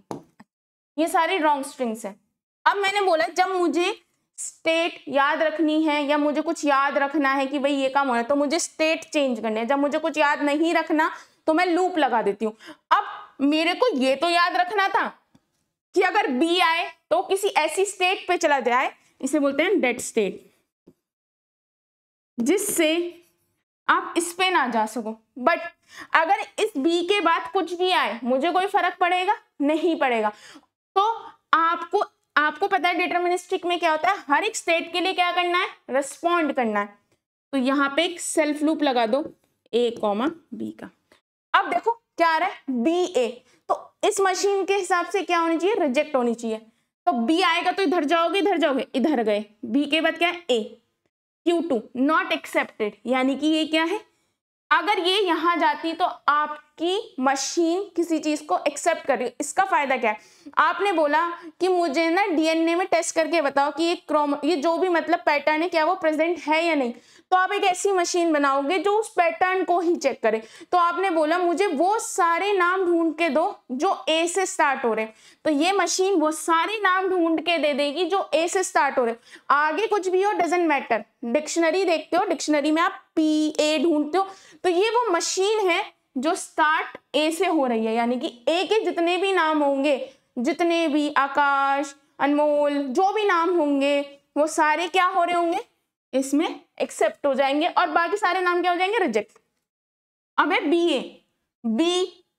ये सारी रॉन्ग स्ट्रिंग्स हैं। अब मैंने बोला जब मुझे स्टेट याद रखनी है या मुझे कुछ याद रखना है कि भाई ये काम हो रहा है, तो मुझे स्टेट चेंज करनी है। जब मुझे कुछ याद नहीं रखना तो मैं लूप लगा देती हूँ। अब मेरे को ये तो याद रखना था कि अगर बी आए तो किसी ऐसी स्टेट पे चला जाए, इसे बोलते हैं डेड स्टेट, जिससे आप इस पे ना जा सको। बट अगर इस बी के बाद कुछ भी आए, मुझे कोई फर्क पड़ेगा नहीं पड़ेगा। तो आपको पता है डिटरमिनिस्टिक में क्या होता है, हर एक स्टेट के लिए क्या करना है, रिस्पॉन्ड करना है। तो यहाँ पे एक सेल्फ लूप लगा दो ए कॉमा बी का। अब देखो क्या आ रहा है, बी ए, तो इस मशीन के हिसाब से क्या होनी चाहिए, रिजेक्ट होनी चाहिए। तो बी आएगा तो इधर जाओगे, इधर जाओगे, इधर गए, बी के बाद क्या है ए, Q2 नॉट एक्सेप्टेड, यानी कि ये क्या है, अगर ये यहां जाती तो आपकी मशीन किसी चीज को एक्सेप्ट कर रही है। इसका फायदा क्या है, आपने बोला कि मुझे ना डीएनए में टेस्ट करके बताओ कि ये जो भी मतलब पैटर्न है क्या वो प्रेजेंट है या नहीं। तो आप एक ऐसी मशीन बनाओगे जो उस पैटर्न को ही चेक करे। तो आपने बोला मुझे वो सारे नाम ढूंढ के दो जो ए से स्टार्ट हो रहे, तो ये मशीन वो सारे नाम ढूंढ के दे देगी जो ए से स्टार्ट हो रहे। आगे कुछ भी हो डजंट मैटर, डिक्शनरी देखते हो, डिक्शनरी में आप पी ए ढूंढते हो, तो ये वो मशीन है जो स्टार्ट ए से हो रही है। यानी कि ए के जितने भी नाम होंगे, जितने भी आकाश, अनमोल, जो भी नाम होंगे वो सारे क्या हो रहे होंगे, इसमें एक्सेप्ट हो जाएंगे, और बाकी सारे नाम क्या हो जाएंगे, रिजेक्ट। अब है B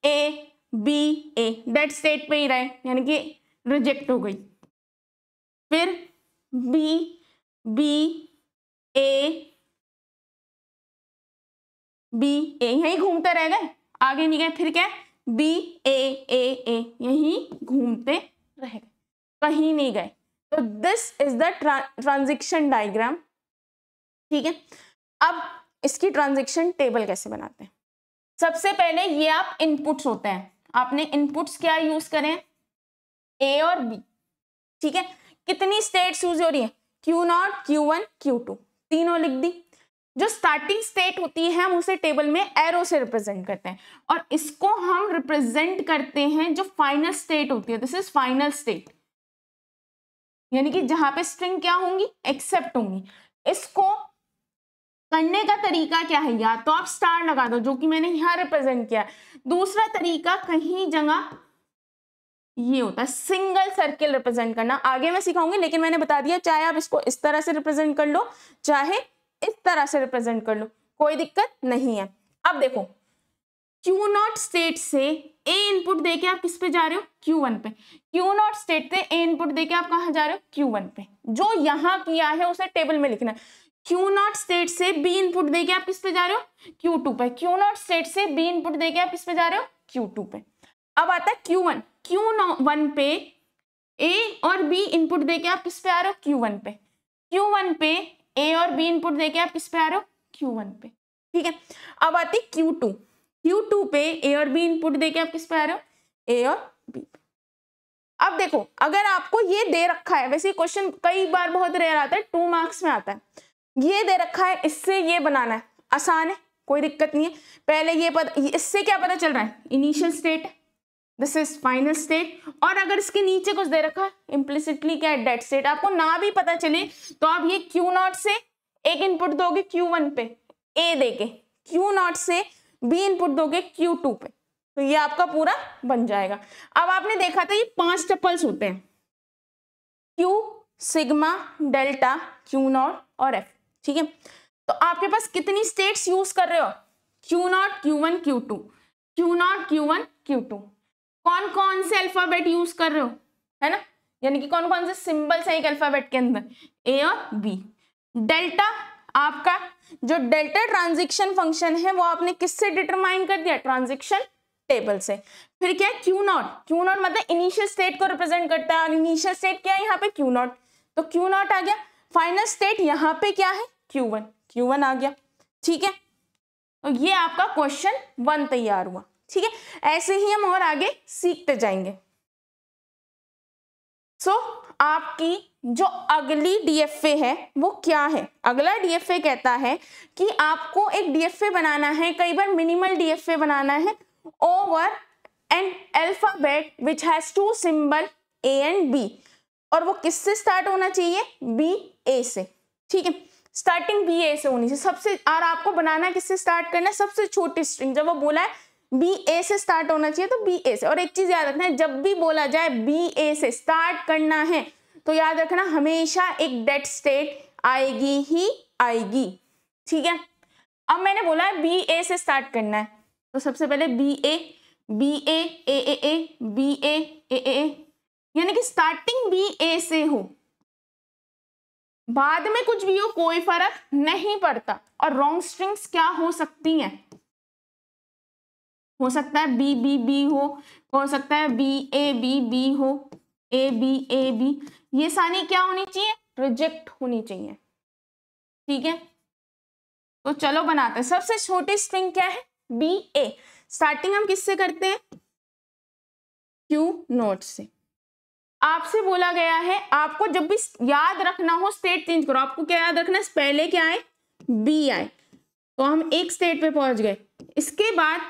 A B A dead state पे ही रहे, यानी कि रिजेक्ट हो गई। फिर बी ए यहीं घूमते रह गए, आगे नहीं गए। फिर क्या है, बी ए यहीं घूमते रह गए, कहीं नहीं गए। तो this is the transition diagram, ठीक है। अब इसकी ट्रांजिशन टेबल कैसे बनाते हैं, सबसे पहले ये आप इनपुट्स होते हैं, आपने इनपुट्स क्या यूज करें, ए और बी, ठीक है। कितनी स्टेट्स यूज हो रही है, Q0, Q1, Q2, तीनों लिख दी। जो स्टार्टिंग स्टेट होती है हम उसे टेबल में एरो से रिप्रेजेंट करते हैं, और इसको हम रिप्रेजेंट करते हैं जो फाइनल स्टेट होती है, दिस इज फाइनल स्टेट, यानी कि जहां पे स्ट्रिंग क्या होंगी, एक्सेप्ट होंगी। इसको करने का तरीका क्या है, या तो आप स्टार लगा दो जो कि मैंने यहां रिप्रेजेंट किया। दूसरा तरीका कहीं जगह ये होता है सिंगल सर्किल रिप्रेजेंट करना, आगे मैं सिखाऊंगी, लेकिन मैंने बता दिया चाहे आप इसको इस तरह से रिप्रेजेंट कर लो चाहे इस तरह से रिप्रेजेंट कर लो, कोई दिक्कत नहीं है। अब देखो Q0 स्टेट से A इनपुट देके आप किस पे जा रहे हो, Q1 पे। Q0 स्टेट से A इनपुट देके आप कहां जा रहे हो, Q1 पे। जो यहां किया है उसे टेबल में लिखना है। Q0 स्टेट से B इनपुट देके आप किस पे जा रहे हो, Q2 पे। Q0 स्टेट से B इनपुट देके आप किस पे जा रहे हो, Q2 पे। अब आता है Q1 पे A और B इनपुट देके आप किस पे आ रहे हो, Q1 पे। Q1 पे A और B इनपुट देके आप किस पे आ रहे हो, Q1 पे, ठीक है। अब आती Q2 पे A और B इनपुट देके आप किस पे आ रहे हो, A और B पे। अब देखो अगर आपको ये दे रखा है, वैसे क्वेश्चन कई बार बहुत रेयर आता है, 2 मार्क्स में आता है, ये दे रखा है, इससे ये बनाना है, आसान है, कोई दिक्कत नहीं है। पहले ये इससे क्या पता चल रहा है, initial state, this is final state, और अगर इसके नीचे कुछ दे रखा है इम्प्लिसिटली क्या है, डेड स्टेट। आपको ना भी पता चले तो आप ये Q0 से एक इनपुट दोगे Q1 पे A देके, Q0 से B इनपुट दोगे Q2 पे, तो ये आपका पूरा बन जाएगा। अब आपने देखा था ये 5 टपल्स होते हैं, Q, सिग्मा, डेल्टा, Q0 और F, ठीक है। तो आपके पास कितनी स्टेट्स यूज कर रहे हो, Q0, Q1, Q2, Q0, Q1, Q2। कौन कौन से अल्फाबेट यूज कर रहे हो, है ना, यानी कि कौन कौन से सिंबल्स है एक अल्फाबेट के अंदर, A और B। डेल्टा, आपका जो डेल्टा ट्रांजिशन फंक्शन है वो आपने किससे डिटरमाइन कर दिया, ट्रांजिशन टेबल से। फिर क्या है Q0 मतलब इनिशियल स्टेट को रिप्रेजेंट करता है, और इनिशियल स्टेट क्या है यहाँ पे Q0। तो क्यू नॉट आ गया। फाइनल स्टेट यहाँ पे क्या है, Q1 आ गया। ठीक है, तो ये आपका क्वेश्चन 1 तैयार हुआ। ठीक है, ऐसे ही हम और आगे सीखते जाएंगे। सो आपकी जो अगली डीएफए है वो क्या है? अगला डीएफए कहता है कि आपको एक डीएफए बनाना है, कई बार मिनिमल डीएफए बनाना है over an alphabet which has 2 symbol A and B, और वो किससे स्टार्ट होना चाहिए, बी ए से। ठीक है, स्टार्टिंग बी ए से होनी चाहिए सबसे, और आपको बनाना किससे स्टार्ट करना है, सबसे छोटी स्ट्रिंग। जब वो बोला है बी ए से स्टार्ट होना चाहिए तो बी ए से। और एक चीज याद रखना है, जब भी बोला जाए बी ए से स्टार्ट करना है तो याद रखना हमेशा एक डेड स्टेट आएगी ही आएगी। ठीक है, अब मैंने बोला है बी ए से स्टार्ट करना है, तो सबसे पहले B A B A A A A B A A A, यानी कि स्टार्टिंग बी ए से हो, बाद में कुछ भी हो कोई फर्क नहीं पड़ता। और रॉन्ग स्ट्रिंग्स क्या हो सकती हैं, हो सकता है बी बी बी हो सकता है बी ए बी हो, ए बी, ये सारी क्या होनी चाहिए, रिजेक्ट होनी चाहिए। ठीक है, तो चलो बनाते हैं। सबसे छोटी स्ट्रिंग क्या है, बी ए। स्टार्टिंग हम किससे करते हैं, क्यू नोट से। आपसे बोला गया है आपको जब भी याद रखना हो स्टेट चेंज करो। आपको क्या याद रखना है, पहले क्या आए, बी आए, तो हम एक स्टेट पे पहुंच गए। इसके बाद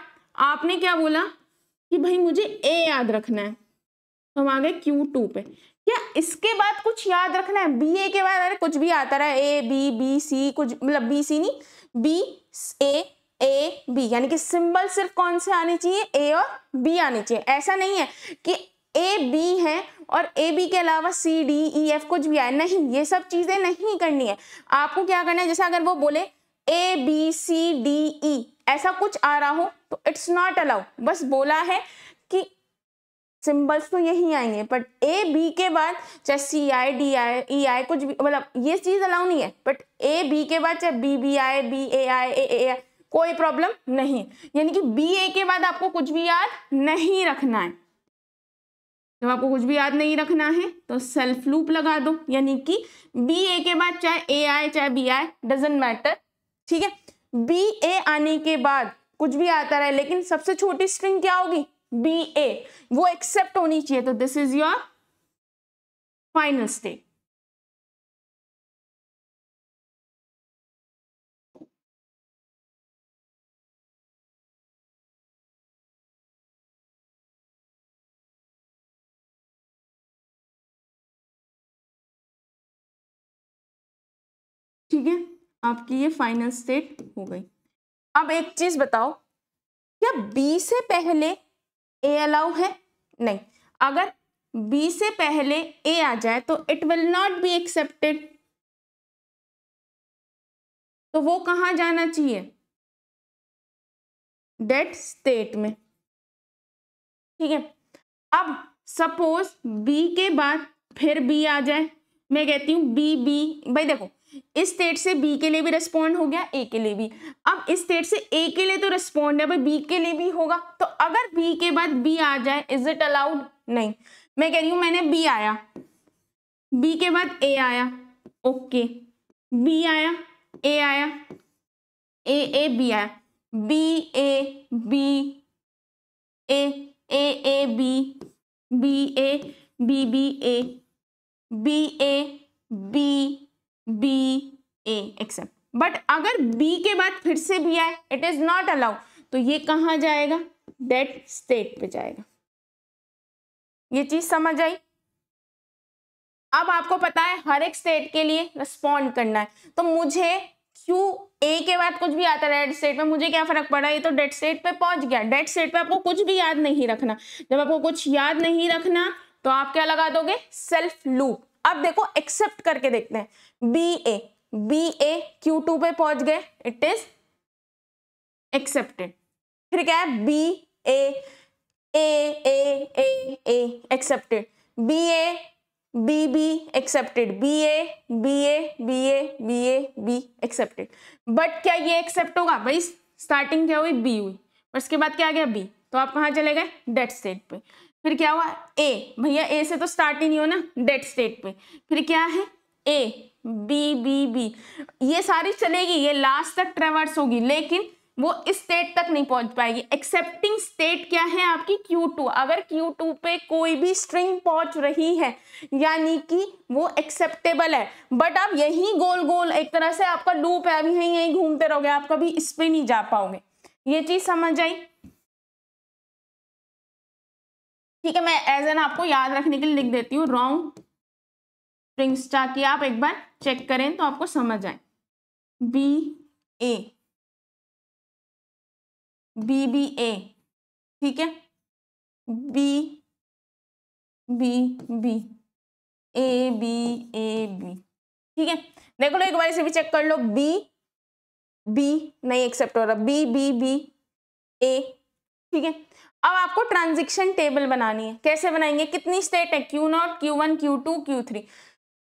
आपने क्या बोला कि भाई मुझे ए याद रखना है, तो हम आ गए Q2 पे। क्या इसके बाद कुछ याद रखना है, बी ए के बाद अरे कुछ भी आता रहा है, ए बी बी सी, कुछ मतलब बी सी नहीं, बी ए बी, यानी कि सिंबल सिर्फ कौन से आने चाहिए, ए और बी आने चाहिए। ऐसा नहीं है कि ए बी है और ए बी के अलावा सी डी ई एफ कुछ भी आए, नहीं, ये सब चीजें नहीं करनी है। आपको क्या करना है, जैसे अगर वो बोले A B C D E ऐसा कुछ आ रहा हो तो इट्स नॉट अलाउ। बस बोला है कि सिंबल्स तो यही आएंगे, बट ए बी के बाद चाहे सी आई डी आई ई आई कुछ भी, मतलब ये चीज अलाउ नहीं है। बट ए बी के बाद चाहे बी बी आई बी ए आई ए आई कोई प्रॉब्लम नहीं। यानी कि बी ए के बाद आपको कुछ भी याद नहीं रखना है। जब आपको कुछ भी याद नहीं रखना है तो सेल्फ लूप लगा दो, यानी कि बी ए के बाद चाहे ए आए चाहे बी आए डजेंट मैटर। ठीक है, बी ए आने के बाद कुछ भी आता रहे, लेकिन सबसे छोटी स्ट्रिंग क्या होगी, बी ए, वो एक्सेप्ट होनी चाहिए। तो this is your final state. ठीक है, आपकी ये फाइनल स्टेट हो गई। अब एक चीज बताओ, क्या बी से पहले ए अलाउ है, नहीं। अगर बी से पहले ए आ जाए तो it will not be accepted, तो वो कहां जाना चाहिए, डेड स्टेट में। ठीक है, अब सपोज बी के बाद फिर बी आ जाए, मैं कहती हूँ बी बी, भाई देखो इस स्टेट से बी के लिए भी रिस्पॉन्ड हो गया, ए के लिए भी। अब इस स्टेट से ए के लिए तो रिस्पॉन्ड है, भाई बी के लिए भी होगा। तो अगर बी के बाद बी आ जाए इज इट अलाउड, नहीं। मैं कह रही हूं मैंने बी आया, बी के बाद ए आया, ओके, बी आया ए आया, ए बी आया, B A B A B, B A B A, B A B A accept. But अगर बी के बाद फिर से बी आए इट इज नॉट अलाउ, तो ये कहां जाएगा, डेड स्टेट पे जाएगा। ये चीज समझ आई। अब आपको पता है हर एक स्टेट के लिए रिस्पॉन्ड करना है, तो मुझे क्यू ए के बाद कुछ भी आता है डेड स्टेट में, मुझे क्या फर्क पड़ा, ये तो डेड स्टेट पे पहुंच गया। डेड स्टेट पे आपको कुछ भी याद नहीं रखना। जब आपको कुछ याद नहीं रखना तो आप क्या लगा दोगे, सेल्फ लूप। अब देखो एक्सेप्ट करके देखते हैं, बी ए Q2 पे पहुंच गए, इट इज एक्सेप्टेड। फिर क्या है, B A accepted, B B accepted, B accepted. But क्या ये एक्सेप्ट होगा, भाई स्टार्टिंग क्या हुई, बी हुई, और इसके बाद क्या आ गया बी, तो आप कहाँ चले गए, डेड स्टेट पे। फिर क्या हुआ ए, भैया ए से तो स्टार्ट ही नहीं हो ना डेड स्टेट पे, फिर क्या है ए बी बी बी, ये सारी चलेगी, ये लास्ट तक ट्रेवर्स होगी, लेकिन वो इस स्टेट तक नहीं पहुंच पाएगी। एक्सेप्टिंग स्टेट क्या है आपकी Q2। अगर Q2 पे कोई भी स्ट्रिंग पहुंच रही है यानी कि वो एक्सेप्टेबल है, बट आप यही गोल गोल एक तरह से आपका लूप है, अभी यहीं यहीं घूमते रहोगे, आप कभी इस पे नहीं जा पाओगे। ये चीज समझ आई? ठीक है, मैं एज एन आपको याद रखने के लिए लिख देती हूँ रॉन्ग स्ट्रिंग्स, ताकि आप एक बार चेक करें तो आपको समझ आए। B A B B A, ठीक है, B B B A B A B, ठीक है। देखो लो एक बार इसे भी चेक कर लो, बी बी नहीं एक्सेप्ट हो रहा, बी बी बी ए, ठीक है। अब आपको ट्रांजिशन टेबल बनानी है, कैसे बनाएंगे, कितनी स्टेट है Q0 Q1 Q2 Q3,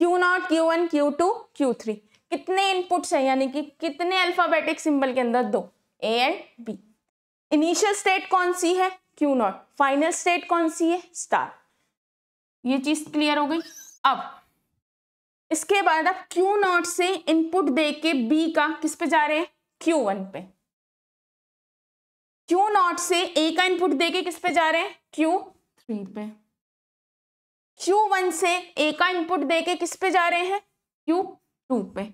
Q0 Q1 Q2 Q3, कितने इनपुट्स है यानी कि कितने अल्फाबेटिक सिंबल के अंदर, दो, A and B. Initial state कौन सी है Q0, फाइनल स्टेट कौन सी है स्टार। ये चीज क्लियर हो गई। अब इसके बाद आप Q0 से इनपुट दे के बी का किस पे जा रहे हैं Q1 पे, Q0 से ए का इनपुट देके किस पे जा रहे हैं Q3 पे, Q1 से ए का इनपुट देके किस पे जा रहे हैं Q2 पे,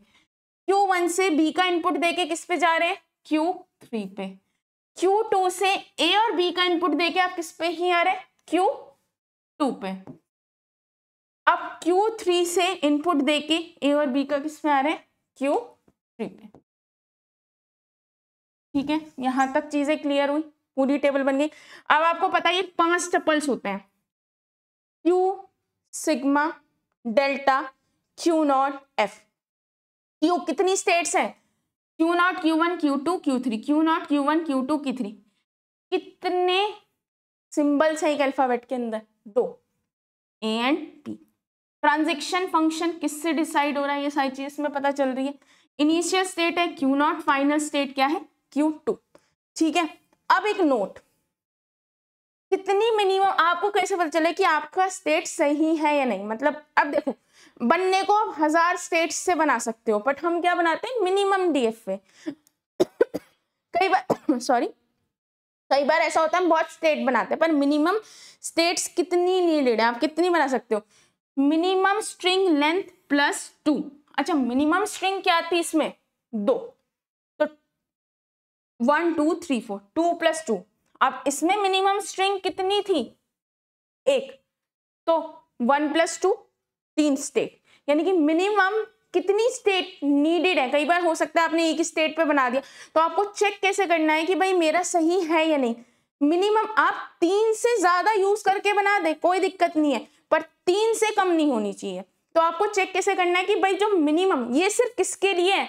Q1 से बी का इनपुट देके किस पे जा रहे हैं Q3 पे, Q2 से ए और बी का इनपुट देके आप किस पे ही आ रहे हैं Q2 पे। अब Q3 से इनपुट देके ए और बी का किस पे आ रहे हैं Q3 पे, ठीक है। यहां तक चीजें क्लियर हुई, पूरी टेबल बन गई। अब आपको पता है ये 5 टपल्स होते हैं, Q sigma delta Q0 F। Q कितनी स्टेट्स है Q0 Q1 Q2 Q3, Q0 Q1 Q2 Q3, कितने सिंबल्स हैं एक अल्फाबेट के अंदर, दो, A and B. Transition function किससे डिसाइड हो रहा है, ये सारी चीज इसमें पता चल रही है। इनिशियल स्टेट है Q0, फाइनल स्टेट क्या है Q2, ठीक है। अब एक नोट, कितनी मिनिमम, आपको कैसे पता चले कि आपका स्टेट सही है या नहीं, मतलब अब देखो बनने को आप 1000 स्टेट से बना सकते हो, बट हम क्या बनाते हैं मिनिमम डीएफए। कई बार सॉरी, कई बार ऐसा होता है हम बहुत स्टेट बनाते हैं, पर मिनिमम स्टेट्स कितनी नीडेड है, आप कितनी बना सकते हो, मिनिमम स्ट्रिंग लेंथ प्लस 2। अच्छा मिनिमम स्ट्रिंग क्या थी इसमें, 2, तो 1 2 3 4, 2 + 2। अब इसमें मिनिमम स्ट्रिंग कितनी थी, 1, तो 1 + 2 3 स्टेट, यानी कि मिनिमम कितनी स्टेट नीडेड है। कई बार हो सकता है आपने एक स्टेट पे बना दिया, तो आपको चेक कैसे करना है कि भाई मेरा सही है या नहीं। मिनिमम आप 3 से ज्यादा यूज करके बना दे कोई दिक्कत नहीं है, पर 3 से कम नहीं होनी चाहिए। तो आपको चेक कैसे करना है कि भाई जो मिनिमम, ये सिर्फ किसके लिए है,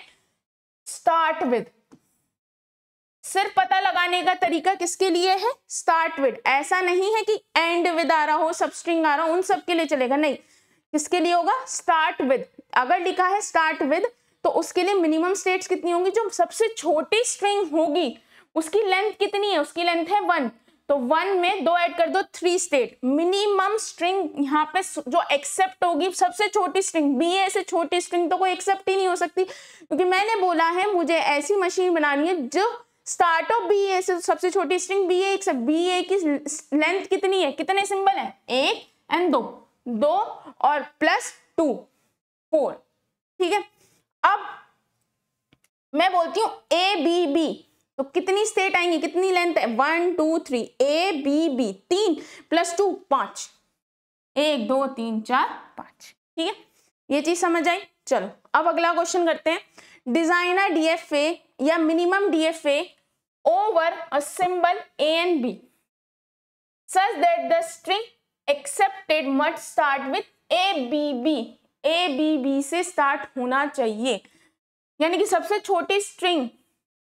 स्टार्ट विद, सिर्फ पता लगाने का तरीका किसके लिए है, स्टार्ट विद। ऐसा नहीं है कि एंड विद आ रहा हो, सब स्ट्रिंग आ रहा हो, उन सब के लिए चलेगा, नहीं, किसके लिए होगा, स्टार्ट विद। अगर लिखा है स्टार्ट विद तो उसके लिए मिनिमम स्टेट्स कितनी होंगी, जो सबसे छोटी स्ट्रिंग होगी उसकी लेंथ कितनी है, उसकी लेंथ है 1, तो 1 में 2 ऐड कर दो, 3 स्टेट। मिनिमम स्ट्रिंग यहाँ पे जो एक्सेप्ट होगी, सबसे छोटी स्ट्रिंग, बी ए से छोटी स्ट्रिंग तो कोई एक्सेप्ट ही नहीं हो सकती, क्योंकि मैंने बोला है मुझे ऐसी मशीन बनानी है जो स्टार्ट ऑफ बी ए से सबसे छोटी string B A accept. B ए की लेंथ कितनी है, कितने सिंबल है, 1 एंड 2, 2 और प्लस 2 4, ठीक है। अब मैं बोलती हूँ ए बी बी, तो कितनी स्टेट आएंगी, कितनी लेंथ है, 1 2 3, ए बी बी, 3 + 2 5, 1 2 3 4 5, ठीक है। ये चीज समझ आई। चलो अब अगला क्वेश्चन करते हैं, डिजाइन अ डीएफए या minimum DFA over a symbol A and B such that the string accepted must start with A B B. A B B से स्टार्ट होना चाहिए, यानी कि सबसे छोटी स्ट्रिंग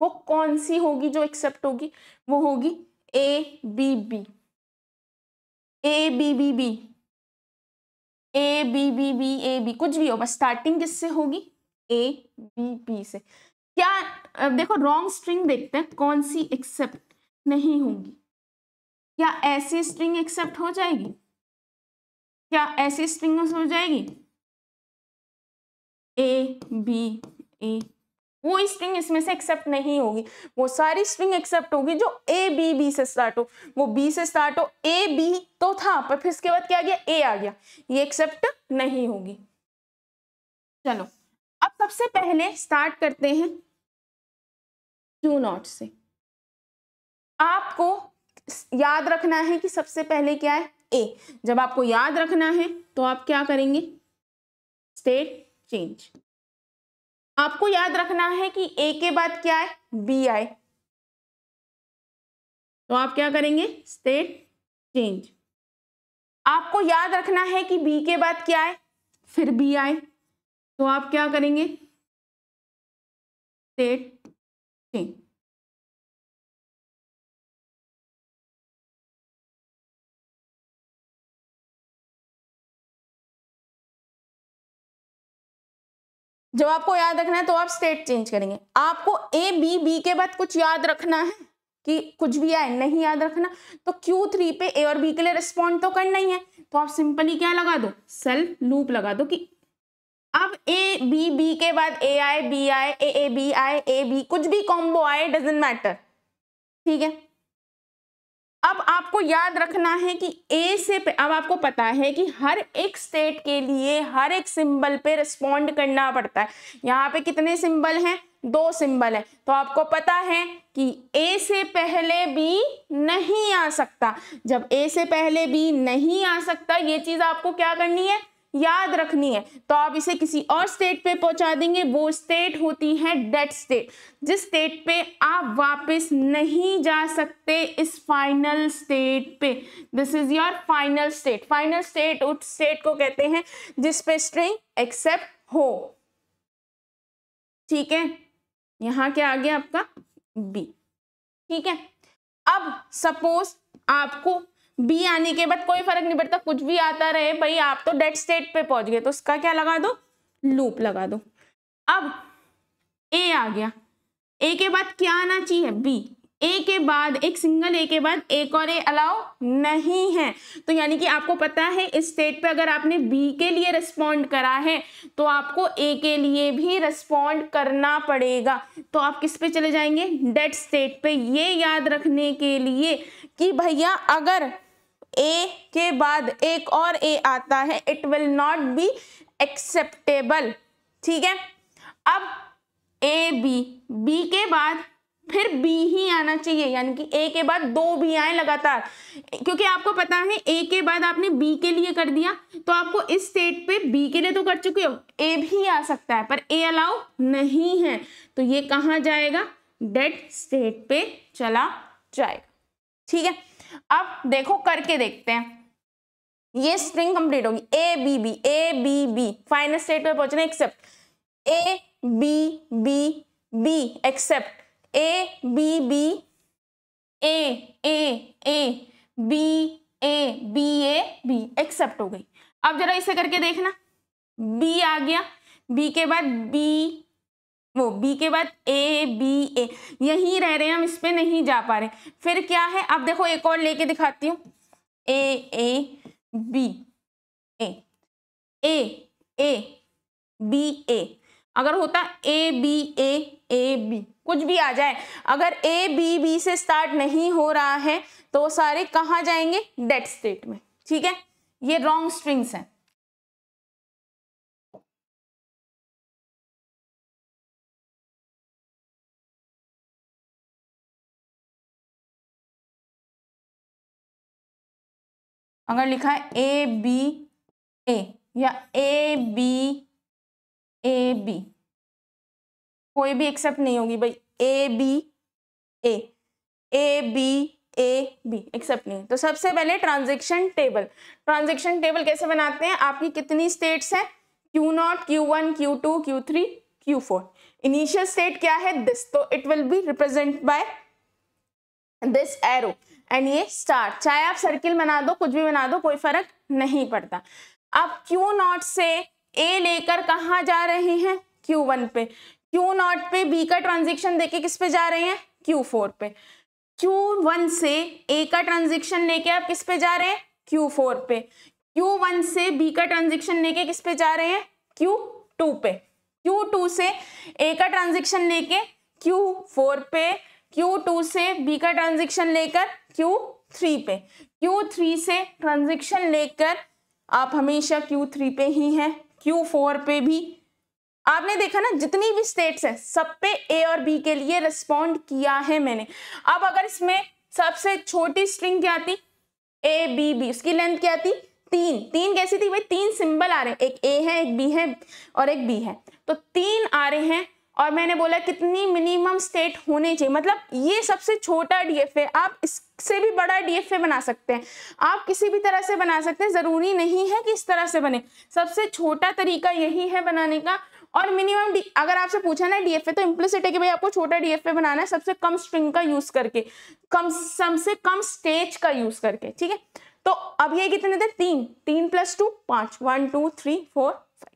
वो कौन सी होगी जो एक्सेप्ट होगी, वो होगी A B B, A B B B, A B B B, A B, कुछ भी हो, बस स्टार्टिंग किससे होगी, ए बी बी से। क्या देखो रॉन्ग स्ट्रिंग देखते हैं कौन सी एक्सेप्ट नहीं होगी, क्या ऐसी स्ट्रिंग एक्सेप्ट हो जाएगी? क्या ऐसी स्ट्रिंग हो जाएगी? ए बी ए, वो स्ट्रिंग इसमें से एक्सेप्ट नहीं होगी। वो सारी स्ट्रिंग एक्सेप्ट होगी जो ए बी बी से स्टार्ट हो। वो बी से स्टार्ट हो, ए बी तो था पर फिर इसके बाद क्या आ गया? ए आ गया। ये एक्सेप्ट नहीं होगी। चलो अब सबसे पहले स्टार्ट करते हैं क्यू नॉट से। आपको याद रखना है कि सबसे पहले क्या है? ए। जब आपको याद रखना है तो आप क्या करेंगे? State change. आपको याद रखना है कि ए के बाद क्या है? बी आए, तो आप क्या करेंगे? State change. आपको याद रखना है कि बी के बाद क्या है? फिर बी आए, तो आप क्या करेंगे? State change. जब आपको याद रखना है तो आप स्टेट चेंज करेंगे। आपको ए बी बी के बाद कुछ याद रखना है कि कुछ भी आए, नहीं याद रखना तो Q3 पे ए और बी के लिए रिस्पॉन्ड तो करना ही है। तो आप सिंपली क्या लगा दो? सेल्फ लूप लगा दो कि अब ए बी बी के बाद ए आए, बी आए, ए बी आए, ए बी, कुछ भी कॉम्बो आए, डजेंट मैटर। ठीक है। अब आपको याद रखना है कि ए से अब आपको पता है कि हर एक स्टेट के लिए हर एक सिंबल पे रिस्पॉन्ड करना पड़ता है। यहाँ पे कितने सिंबल हैं? 2 सिंबल है। तो आपको पता है कि ए से पहले बी नहीं आ सकता। जब ए से पहले बी नहीं आ सकता, ये चीज आपको क्या करनी है? याद रखनी है। तो आप इसे किसी और स्टेट पे पहुंचा देंगे। वो स्टेट होती है डेड स्टेट, जिस स्टेट पे आप वापस नहीं जा सकते इस फाइनल स्टेट पे। This is your final state. Final state उस स्टेट को कहते हैं जिस पे स्ट्रिंग एक्सेप्ट हो। ठीक है, यहां क्या आ गया आपका? बी। ठीक है। अब सपोज आपको बी आने के बाद कोई फर्क नहीं पड़ता, कुछ भी आता रहे भाई, आप तो डेड स्टेट पे पहुंच गए, तो उसका क्या लगा दो? लूप लगा दो। अब ए आ गया, ए के बाद क्या आना चाहिए? बी। ए के बाद एक सिंगल ए के बाद एक और ए अलाउ नहीं है। तो यानी कि आपको पता है इस स्टेट पे अगर आपने बी के लिए रिस्पॉन्ड करा है तो आपको ए के लिए भी रिस्पॉन्ड करना पड़ेगा। तो आप किस पे चले जाएंगे? डेड स्टेट पे। ये याद रखने के लिए कि भैया अगर ए के बाद एक और ए आता है, it will not be acceptable. ठीक है। अब ए बी, बी के बाद फिर बी ही आना चाहिए, यानी कि ए के बाद 2 बी आए लगातार, क्योंकि आपको पता है ए के बाद आपने बी के लिए कर दिया, तो आपको इस स्टेट पे बी के लिए तो कर चुके हो, ए भी आ सकता है पर ए अलाउ नहीं है, तो ये कहाँ जाएगा? डेड स्टेट पे चला जाएगा। ठीक है। अब देखो करके देखते हैं। ये स्ट्रिंग कंप्लीट होगी, A B B, A B B, final state पे पहुंचना accept A B B B, accept A B B, A B A B, accept हो गई। अब जरा इसे करके देखना, बी आ गया, बी के बाद बी, वो बी के बाद ए बी ए, यहीं रह रहे हैं हम, इस पे नहीं जा पा रहे। फिर क्या है? अब देखो एक और लेके दिखाती हूँ, ए बी ए बी ए, अगर होता ए बी कुछ भी आ जाए, अगर ए बी बी से स्टार्ट नहीं हो रहा है तो वो सारे कहाँ जाएंगे? डेड स्टेट में। ठीक है। ये रॉन्ग स्ट्रिंग्स हैं। अगर लिखा है ए बी ए या ए बी कोई भी एक्सेप्ट नहीं होगी भाई। ए बी एक्सेप्ट नहीं। तो सबसे पहले ट्रांजैक्शन टेबल कैसे बनाते हैं? आपकी कितनी स्टेट्स हैं? Q0, Q1, Q2, Q3, Q4। Initial state क्या है? दिस, तो it will be represent by this arrow and ये स्टार। चाहे आप सर्किल बना दो, कुछ भी बना दो, कोई फर्क नहीं पड़ता। अब Q0 से ए लेकर कहाँ जा रहे हैं? Q1 पे। Q0 पे बी का ट्रांजेक्शन देके किस पे जा रहे हैं? Q4 पे। Q1 से A का ट्रांजिशन लेके आप किस पे जा रहे हैं, Q4 पे। Q1 से B का ट्रांजिशन लेके किस पे जा रहे हैं, Q2 पे। Q2 से A का ट्रांजिशन लेके Q4 पे, Q2 से B का ट्रांजिशन लेकर Q3 पे, Q3 से ट्रांजिशन लेकर आप हमेशा Q3 पे ही हैं, Q4 पे भी। आपने देखा ना जितनी भी स्टेट्स हैं सब पे ए और बी के लिए रिस्पॉन्ड किया है मैंने। अब अगर इसमें सबसे छोटी स्ट्रिंग क्या थी, ए बी बी, उसकी लेंथ क्या थी, 3 कैसी थी भाई, 3 सिंबल आ रहे हैं, एक ए है, एक बी है और एक बी है, तो 3 आ रहे हैं। और मैंने बोला कितनी मिनिमम स्टेट होने चाहिए, मतलब ये सबसे छोटा डीएफए, आप इससे भी बड़ा डीएफए बना सकते हैं, आप किसी भी तरह से बना सकते हैं, जरूरी नहीं है कि इस तरह से बने, सबसे छोटा तरीका यही है बनाने का। और मिनिमम अगर आपसे पूछा ना डीएफए, तो इम्प्लिसिट है कि भाई आपको छोटा डीएफए बनाना है सबसे कम स्ट्रिंग का यूज करके, सबसे कम स्टेज का यूज करके, ठीक है। तो अब ये कितने थे, 3 + 2 5, 1 2 3 4 5,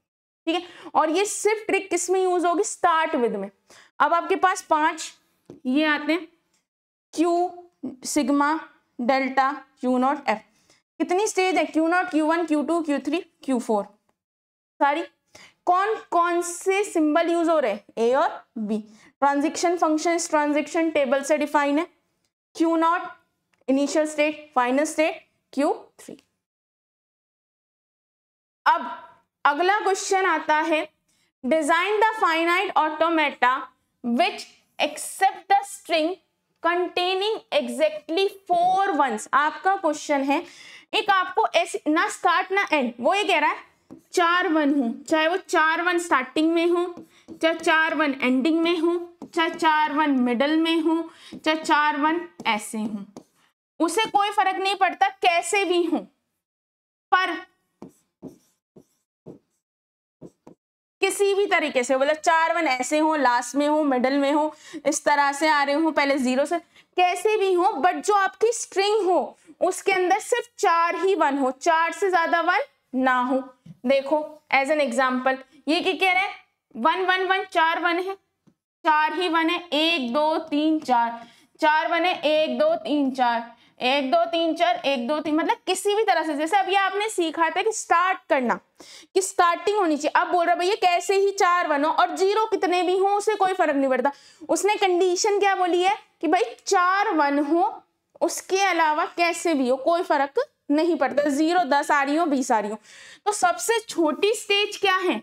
ठीक है। और ये सिर्फ ट्रिक किस में यूज होगी, स्टार्ट विद में। अब आपके पास 5 ये आते हैं, Q sigma delta Q0 F, कितनी स्टेज है, Q0 Q1 Q2 Q3 Q4, सारी। कौन कौन से सिंबल यूज हो रहे हैं, ए और बी। ट्रांजिशन फंक्शन इस ट्रांजिशन टेबल से डिफाइन है, Q0 initial state, final state Q3। अब अगला क्वेश्चन आता है, design the finite automata which accept the string containing exactly 4 ones. आपका क्वेश्चन है, एक आपको ऐसे ना स्टार्ट ना एंड, वो ये कह रहा है 4 1 हो, चाहे वो 4 1 स्टार्टिंग में हो, चाहे 4 1 एंडिंग में हो, चाहे 4 1 मिडल में हो, चाहे 4 1 ऐसे हो, उसे कोई फर्क नहीं पड़ता कैसे भी हो, पर किसी भी तरीके से, बोला 4 1 ऐसे हो, लास्ट में हो, मिडल में हो, इस तरह से आ रहे हो, पहले 0 से, कैसे भी हो, बट जो आपकी स्ट्रिंग हो उसके अंदर सिर्फ 4 ही 1 हो, 4 से ज्यादा 1 ना हो। देखो एज एन एग्जाम्पल, ये क्या कह रहे हैं, 1 1 1 4 1 है, 4 ही 1 है, 1 2 3 4, 4 1 है, 1 2 3 4, 1 2 3 4, 1 2 3, मतलब किसी भी तरह से, जैसे अभी आपने सीखा था कि स्टार्ट करना, कि स्टार्टिंग होनी चाहिए। अब बोल रहा भैया कैसे ही 4 1 हो और 0 कितने भी हो उसे कोई फर्क नहीं पड़ता। उसने कंडीशन क्या बोली है कि भाई 4 1 हो, उसके अलावा कैसे भी हो कोई फर्क नहीं पड़ता, 0 10 आ रही हो 20 आ रही हो। तो सबसे छोटी स्टेज क्या है,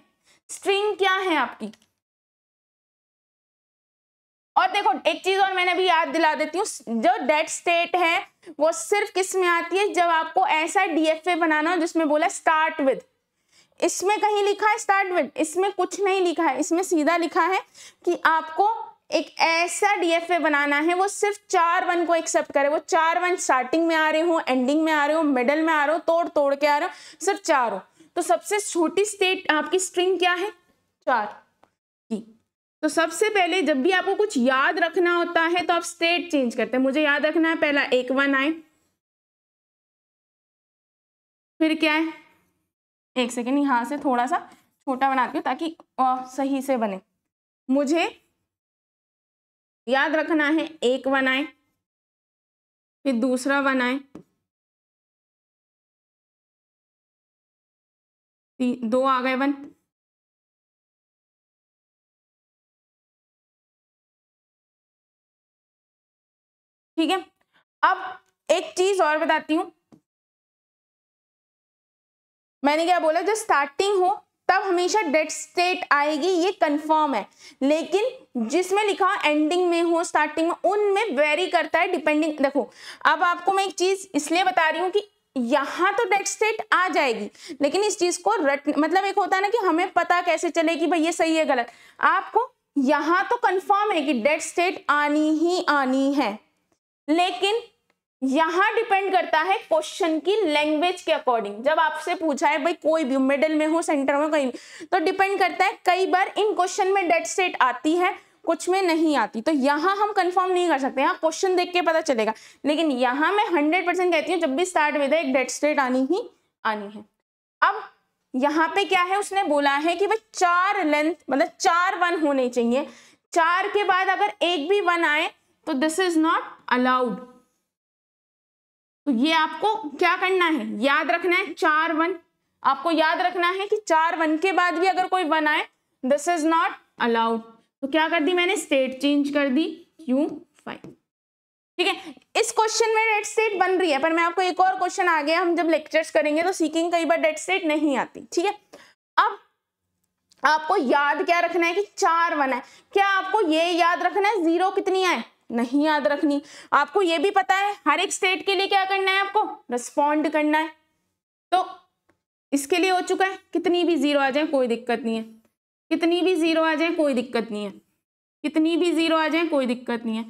स्ट्रिंग क्या है आपकी। और देखो एक चीज और मैंने अभी याद दिला देती हूँ, जो डेड स्टेट है वो सिर्फ किस में आती है, जब आपको ऐसा डीएफए बनाना हो जिसमें बोला स्टार्ट विद। इसमें कहीं लिखा है स्टार्ट विद, इसमें कुछ नहीं लिखा है, इसमें सीधा लिखा है कि आपको एक ऐसा डीएफए बनाना है वो सिर्फ 4 1 को एक्सेप्ट करे, वो 4 1 स्टार्टिंग में आ रहे हो, एंडिंग में आ रहे हो, मिडल में आ रहे हो, तोड़ तोड़ के आ रहे हो, सिर्फ 4 हो। तो सबसे छोटी स्टेट आपकी स्ट्रिंग क्या है, 4 की। तो सबसे पहले जब भी आपको कुछ याद रखना होता है तो आप स्टेट चेंज करते हैं। मुझे याद रखना है पहला 1 1 आए, फिर क्या है, एक सेकेंड यहां से थोड़ा सा छोटा बनाती हूँ ताकि सही से बने। मुझे याद रखना है 1 1 आए, फिर दूसरा 1 आए, 2 आ गए 1, ठीक है। अब एक चीज और बताती हूं, मैंने क्या बोला, जो स्टार्टिंग हो तब हमेशा डेड स्टेट आएगी, ये कंफर्म है, लेकिन जिसमें लिखा एंडिंग में हो स्टार्टिंग में, उनमें वेरी करता है डिपेंडिंग। देखो अब आपको मैं एक चीज इसलिए बता रही हूँ कि यहाँ तो डेड स्टेट आ जाएगी, लेकिन इस चीज को मतलब एक होता है ना कि हमें पता कैसे चले कि भाई ये सही है गलत, आपको यहाँ तो कंफर्म है कि डेड स्टेट आनी ही आनी है, लेकिन यहां डिपेंड करता है क्वेश्चन की लैंग्वेज के अकॉर्डिंग। जब आपसे पूछा है भाई कोई भी मिडिल में हो, सेंटर में, कहीं भी, तो डिपेंड करता है, कई बार इन क्वेश्चन में डेड स्टेट आती है, कुछ में नहीं आती, तो यहां हम कंफर्म नहीं कर सकते, यहाँ क्वेश्चन देख के पता चलेगा, लेकिन यहां मैं 100% कहती हूँ जब भी स्टार्ट विद एक डेड स्टेट आनी ही आनी है। अब यहाँ पे क्या है, उसने बोला है कि भाई 4 लेंथ मतलब 4 1 होने चाहिए, 4 के बाद अगर एक भी 1 आए तो दिस इज नॉट अलाउड। तो ये आपको क्या करना है, याद रखना है 4 1। आपको याद रखना है कि 4 1 के बाद भी अगर कोई 1 आए दिस इज नॉट अलाउड। तो क्या कर दी मैंने, स्टेट चेंज कर दी Q5। ठीक है, इस क्वेश्चन में डेड स्टेट बन रही है, पर मैं आपको एक और क्वेश्चन आगे हम जब लेक्चर्स करेंगे तो सीखेंगे, कई बार डेड स्टेट नहीं आती। ठीक है, अब आपको याद क्या रखना है कि 4 1 है। क्या आपको ये याद रखना है 0 कितनी आए, नहीं याद रखनी। आपको ये भी पता है हर एक स्टेट के लिए क्या करना है, आपको रिस्पॉन्ड करना है। तो इसके लिए हो चुका है, कितनी भी 0 आ जाए कोई दिक्कत नहीं है, कितनी भी 0 आ जाए कोई दिक्कत नहीं है, कितनी भी 0 आ जाए कोई दिक्कत नहीं है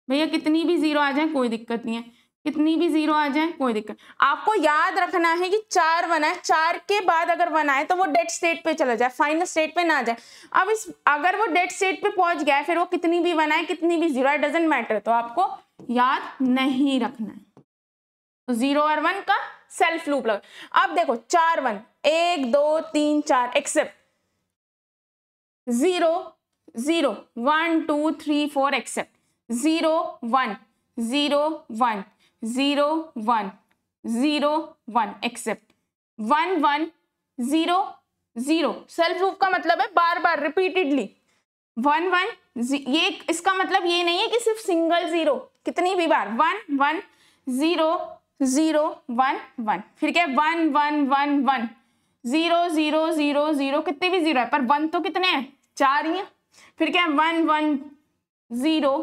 भैया, कितनी भी 0 आ जाए कोई दिक्कत नहीं है, कितनी भी 0 आ जाए कोई दिक्कत। आपको याद रखना है कि 4 1 है, 4 के बाद अगर 1 आए तो वो डेड स्टेट पे चला जाए, फाइनल स्टेट पे ना जाए। अब इस अगर वो डेड स्टेट पे पहुंच गया है, फिर वो कितनी भी 1 आए कितनी भी 0 आए डजंट मैटर, तो आपको याद नहीं रखना है। तो 0 और 1 का सेल्फ लूप लगा। अब देखो 4 1 1 2 3 4 accept 0 0 1 2 3 4 accept 0 1 0 1 0 1 0 1 accept 1 1 0 0। Self loop का मतलब है बार बार रिपीटेडली 1 1। ये इसका मतलब ये नहीं है कि सिर्फ सिंगल 0, कितनी भी बार 1 1 0 0 1 1, फिर क्या 1 1 1 1 0 0 0 0, कितने भी 0 है पर 1 तो कितने हैं, 4 ही है। फिर क्या 1 1 0,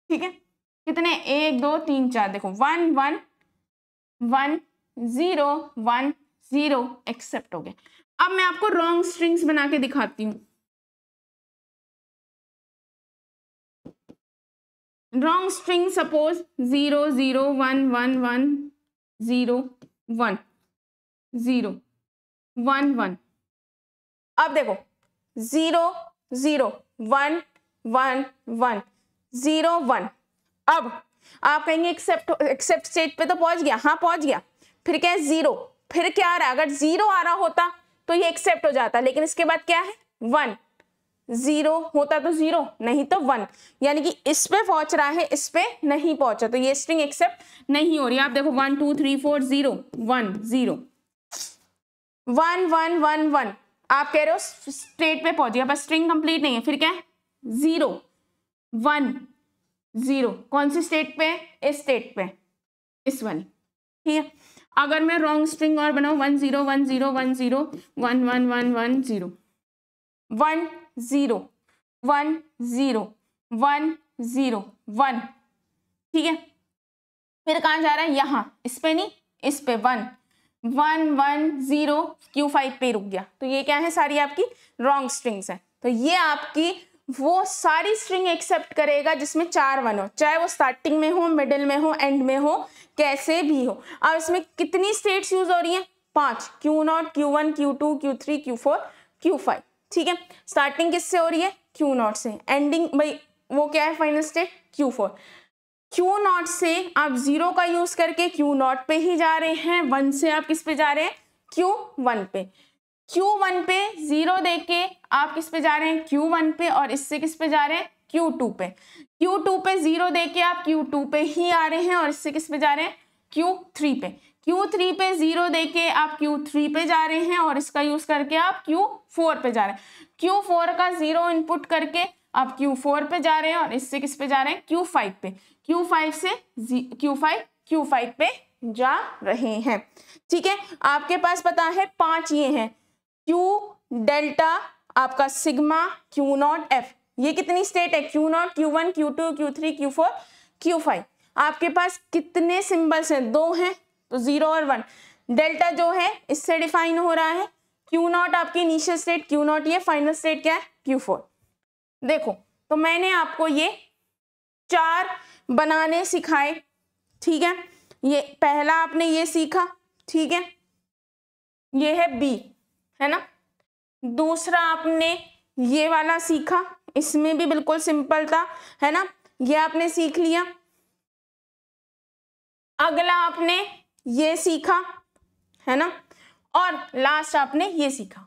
ठीक है, कितने 1 2 3 4, देखो 1 1 1 0 1 0 एक्सेप्ट हो गए। अब मैं आपको रॉन्ग स्ट्रिंग्स बना के दिखाती हूँ। Wrong string suppose 0 0 1 1 1 0 1 0 1 1। अब देखो 0 0 1 1 1 0 1। अब आप कहेंगे एक्सेप्ट स्टेट पे तो पहुंच गया, हाँ पहुंच गया। फिर क्या है 0, फिर क्या आ रहा है, अगर 0 आ रहा होता तो ये एक्सेप्ट हो जाता, लेकिन इसके बाद क्या है 1, 0 होता तो 0 नहीं तो 1, यानी कि इस पे पहुंच रहा है इस पे नहीं पहुंचा, तो ये स्ट्रिंग एक्सेप्ट नहीं हो रही। आप देखो 1 2 3 4 0 1 0 1 1 1 1, आप कह रहे हो स्टेट पे पहुंच गया बस स्ट्रिंग कंप्लीट नहीं है। फिर क्या है 0 1 0, कौन सी स्टेट पे, इस स्टेट पे, इस वाली। ठीक है, अगर मैं रॉन्ग स्ट्रिंग और बनाऊं 1 0 1 0 1 0 1 1 1 1 0 1 0 1 0 1 0 1, ठीक है। फिर कहाँ जा रहा है, यहाँ, इस पे नहीं, इस पे 1 1 1 0 Q5 पे रुक गया। तो ये क्या है, सारी आपकी रॉन्ग स्ट्रिंग्स है। तो ये आपकी वो सारी स्ट्रिंग एक्सेप्ट करेगा जिसमें 4 1 हो, चाहे वो स्टार्टिंग में हो, मिडिल में हो, एंड में हो, कैसे भी हो। अब इसमें कितनी स्टेट्स यूज हो रही है, 5, Q0 Q1 Q2 Q3 Q4 Q5। ठीक है, स्टार्टिंग किससे हो रही है, Q0 से, एंडिंग भाई वो क्या है फाइनल स्टेट Q4। Q0 से आप 0 का यूज करके Q0 पे ही जा रहे हैं, 1 से आप किस पे जा रहे हैं, Q1 पे। Q1 पे 0 देके आप किस पे जा रहे हैं, Q1 पे, और इससे किस पे जा रहे हैं, Q2 पे। Q2 पे 0 देके आप Q2 पे ही आ रहे हैं, और इससे किस पे जा रहे हैं, Q3 पे। Q3 पे 0 देके आप Q3 पे जा रहे हैं, और इसका यूज करके आप Q4 पे जा रहे हैं। Q4 का 0 इनपुट करके आप Q4 पे जा रहे हैं, और इससे किस पे जा रहे हैं, Q5 पे। Q5 से Q5 पे जा रहे हैं। ठीक है, आपके पास पता है 5 ये हैं, Q डेल्टा आपका सिग्मा Q0 F। ये कितनी स्टेट है, Q0 Q1 Q2 Q3 Q4 Q5। आपके पास कितने सिंबल्स हैं, 2 हैं, तो 0 और 1। डेल्टा जो है इससे डिफाइन हो रहा है, Q0 आपकी इनिशियल स्टेट Q0, ये फाइनल स्टेट क्या है, Q4। देखो तो मैंने आपको ये 4 बनाने सिखाए। ठीक है, ये पहला आपने ये सीखा, ठीक है, ये है B, है ना। दूसरा आपने ये वाला सीखा, इसमें भी बिल्कुल सिंपल था, है ना, ये आपने सीख लिया। अगला आपने ये सीखा, है ना, और लास्ट आपने ये सीखा।